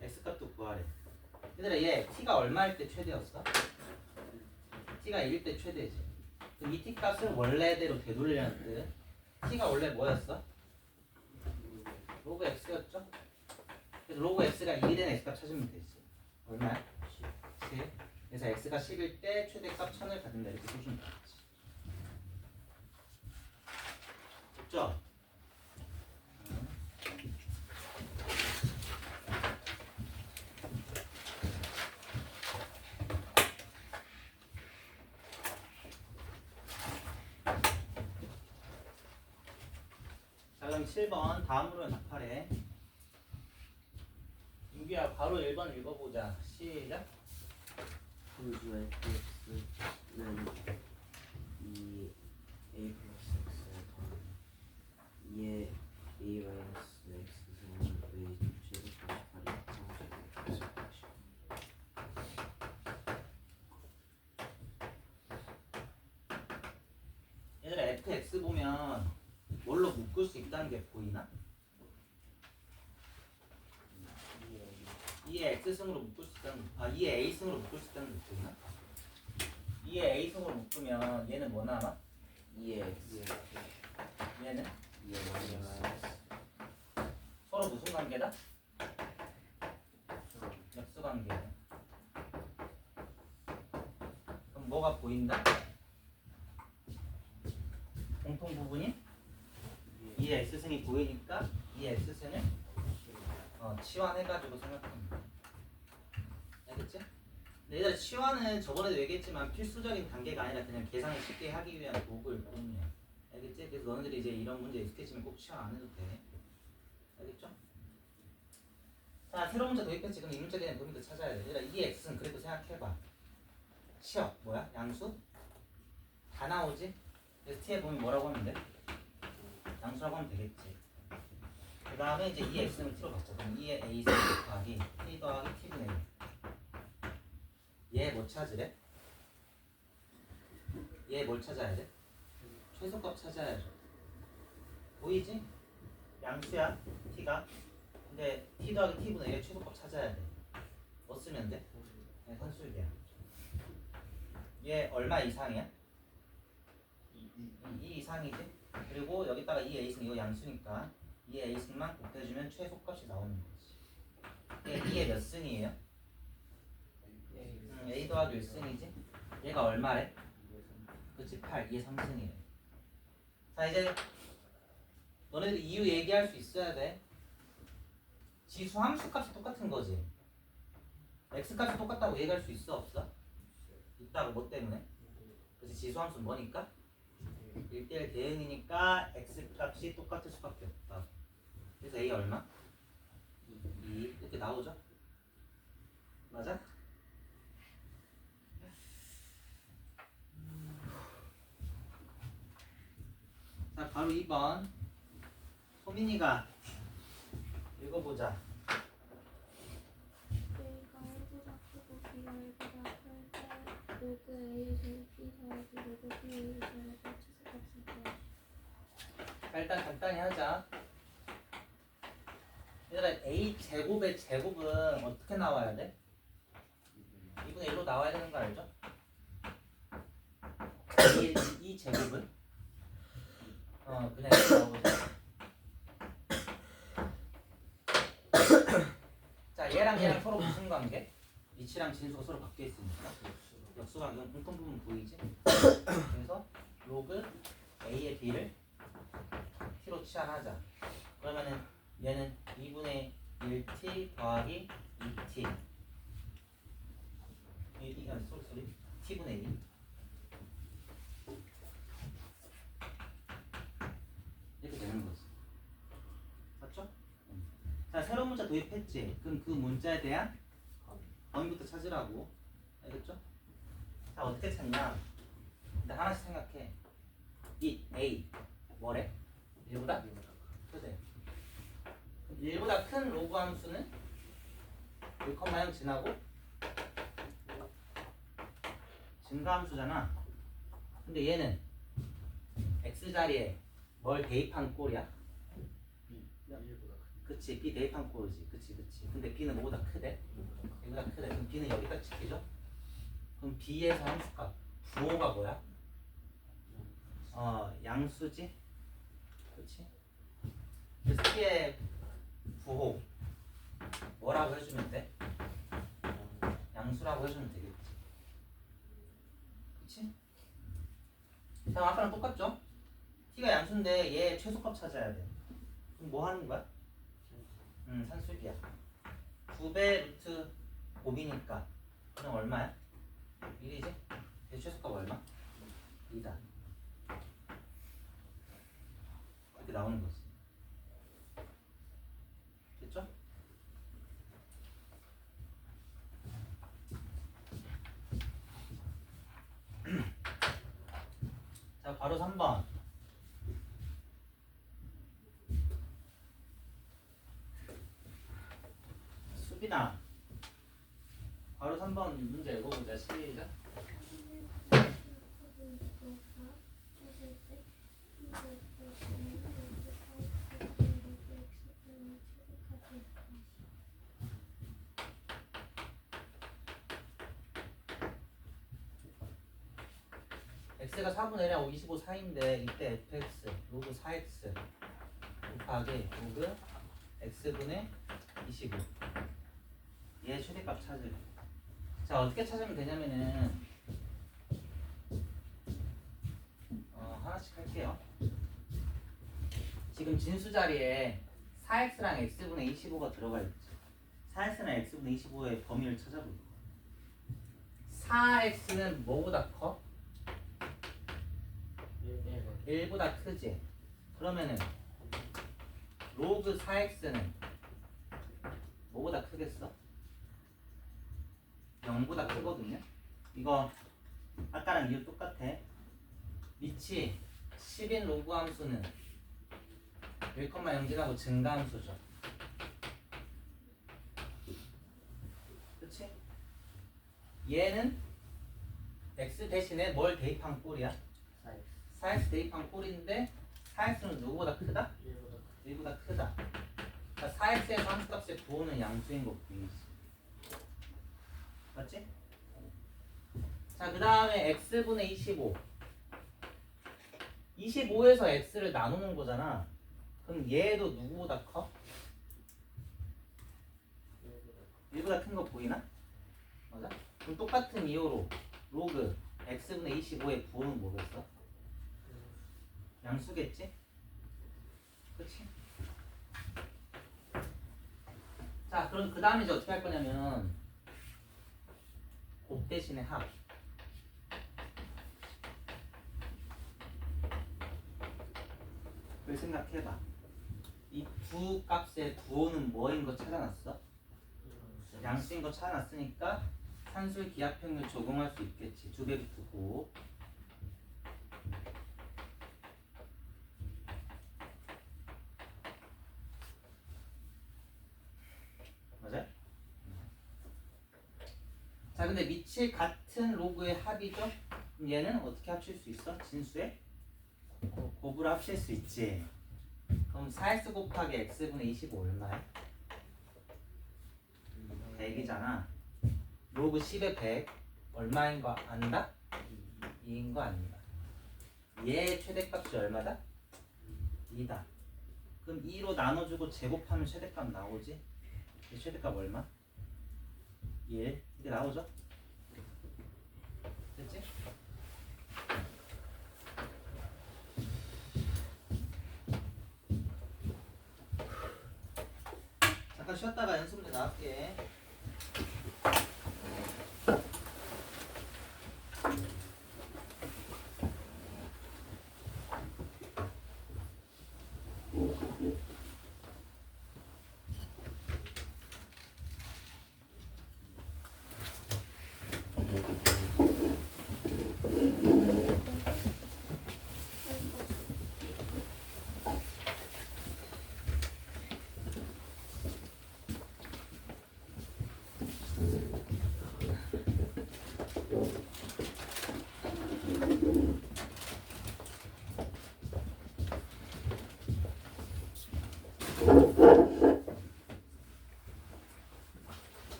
x값도 구하래. 얘들아 얘 t가 얼마일 때 최대였어? t가 1일 때 최대지. 그럼 이 t 값을 원래대로 되돌리려는 뜻은 t가 원래 뭐였어? 로그 x였죠? 그래서 로그 x가 1이 된 x값 찾으면 되지. 얼마야? 10. 그래서 x가 10일 때 최대값 1000을 가진다 이렇게 보시면 되겠지. 됐죠? 자 그럼 7번 다음으로 답하래. 윤기야 바로 1번 읽어보자. 시작. 소수 fx는 2a 플러스 x 더하기 2의 a 마이너스 x승을 a 제곱까지 발휘하고 얘들아 fx 보면 뭘로 묶을 수 있다는 게 보이나? 2의 x승으로 묶을 수 있다는 2의 a승으로 묶을 수 있다는 게 보이나? 2의 a승으로 묶으면 얘는 뭐 남아? 2의 x 얘는? 2의 마이너스 서로 무슨 관계다? 역수 관계야. 그럼 뭐가 보인다? 공통 부분이 2의 x승이 보이니까 2의 x승을 치환해가지고 생각하면 돼. 알겠지? 근데 얘들아 치환은 저번에도 얘기했지만 필수적인 단계가 아니라 그냥 계산을 쉽게 하기 위한 도구일 뿐이야. 알겠지? 그래서 너네들이 이제 이런 문제 익숙해지면 꼭 치환 안 해도 돼. 알겠죠? 자 새로운 문제 도입했지. 그럼 이 문제에 대한 범위도 찾아야 돼. 얘들아 2의 x는 그래도 생각해봐. 치역 뭐야? 양수? 다 나오지? 그래서 t의 범위 뭐라고 하면 돼? 양수라고 하면 되겠지. 그 다음에 이제 2의 x는 t로 바꿔. 그럼 2의 a 더하기 t 더하기 t분의 1. 얘 뭐 찾으래? 얘 뭘 찾아야 돼? 최소값 찾아야죠. 보이지? 양수야 t가. 근데 t 더하기 t분의 1의 최소값 찾아야 돼. 뭐 쓰면 돼? 네, 선수율이야. 얘 얼마 이상이야? 2 이상이지? 그리고 여기다가 2a승 이거 양수니까 2a승만 곱해주면 최소값이 나오는 거지. 얘 2의 몇 승이에요? a 더하기 1승이지? 얘가 얼마래? 그치 8, 2의 3승이래. 자 이제 너네들 이유 얘기할 수 있어야 돼. 지수 함수 값이 똑같은 거지. x 값이 똑같다고 얘기할 수 있어 없어? 있다고. 뭐 때문에? 그치 지수 함수는 뭐니까? 1대1 대응이니까 x 값이 똑같을 수밖에 없다. 그래서 a 얼마? 2 이렇게 나오죠? 맞아? 자 바로 2번 소민이가 읽어보자. A가 1보다 크고 B가 1보다 클 때 로그 A의 제곱 B 더하기 로그 B의 제곱의 최소값을 구하라. 자, 일단 간단히 하자. 얘들아 a 제곱의 제곱은 어떻게 나와야 돼? 2분의 1로 나와야 되는 거 알죠? 이 제곱은 그냥 이렇게 나오죠. 자, 얘랑 서로 무슨 관계? 위치랑 진수가 서로 바뀌어 있으니까 역수 관계 공통 부분 보이지? 그래서 로그 a의 b를 t로 치환하자. 그러면은 얘는 2분의 1t 더하기 2t 소리 t분의 2 이렇게 되는 거지. 맞죠? 자, 새로운 문자 도입했지? 그럼 그 문자에 대한 범위부터 찾으라고. 알겠죠? 자, 어떻게 찾냐? 일단 하나씩 생각해. 이 A 뭐래? 1보다? 그래. 1보다 큰 로그 함수는 1,0 지나고 증가함수잖아. 근데 얘는 x자리에 뭘 대입한 꼴이야? 그치, b 대입한 꼴이지. 그치. 근데 b는 뭐보다 크대? 얘보다 크대. 그럼 b는 여기까지 지키죠? 그럼 b에서 함수값 부호가 뭐야? 양수지? 그치? 그래서 t의 부호 뭐라고 해주면 돼? 양수라고 해주면 되겠지. 그치? 자, 아까랑 똑같죠? t가 양수인데 얘 최소값 찾아야 돼. 그럼 뭐 하는 거야? 산술기야. 9배 루트 5이니까 그럼 얼마야? 1이지? 얘 최소값 얼마? 2다. 이렇게 나오는 거지. 됐죠? 자, 바로 3번. 수빈아, 바로 3번 문제 읽어보자. 시작. x가 4분의 1이랑 25 사이인데 이때 fx 로그 4x 곱하기 로그 x분의 25 얘 최대값 찾으래. 자, 어떻게 찾으면 되냐면은 하나씩 할게요. 지금 진수 자리에 4x랑 x분의 25가 들어가 있지. 4x랑 x분의 25의 범위를 찾아볼게. 4x는 뭐보다 커? 1보다 크지? 그러면은 로그 4x는 뭐보다 크겠어? 0보다 크거든요? 이거 아까랑 이유 똑같아. 밑이 10인 로그 함수는 1,0 지나고 증가함수죠. 그치? 얘는 x 대신에 뭘 대입한 꼴이야? 4x 대입한 꼴인데 4x는 누구보다 크다? 1보다 크다. 그러니까 4x의 함수값의 부호는 양수인 거 보이지? 맞지? 자, 그 다음에 x분의 25 25에서 x를 나누는 거잖아. 그럼 얘도 누구보다 커? 1보다 큰 거 보이나? 맞아? 그럼 똑같은 이유로 로그 x분의 25의 부호는 뭐겠어? 양수겠지? 그치? 자, 그럼 그 다음에 이제 어떻게 할 거냐면 곱 대신에 합. 그걸 생각해봐. 이 두 값의 부호는 뭐인 거 찾아놨어? 양수인 거 찾아놨으니까 산술 기하평균 적용할 수 있겠지. 2배 붙고. 맞아요? 자, 근데 밑이 같은 로그의 합이죠? 그럼 얘는 어떻게 합칠 수 있어? 진수에 곱으로 합칠 수 있지. 그럼 4x 곱하기 x분의 25 얼마야? 100이잖아. 로그 10의 100 얼마인 거 안다? 2인 거 아닌가? 얘의 최대값이 얼마다? 2다. 그럼 2로 나눠주고 제곱하면 최대값 나오지? 이 최대값 얼마? 1 이게 나오죠? 됐지? 잠깐 쉬었다가 연습 문제 나갈게.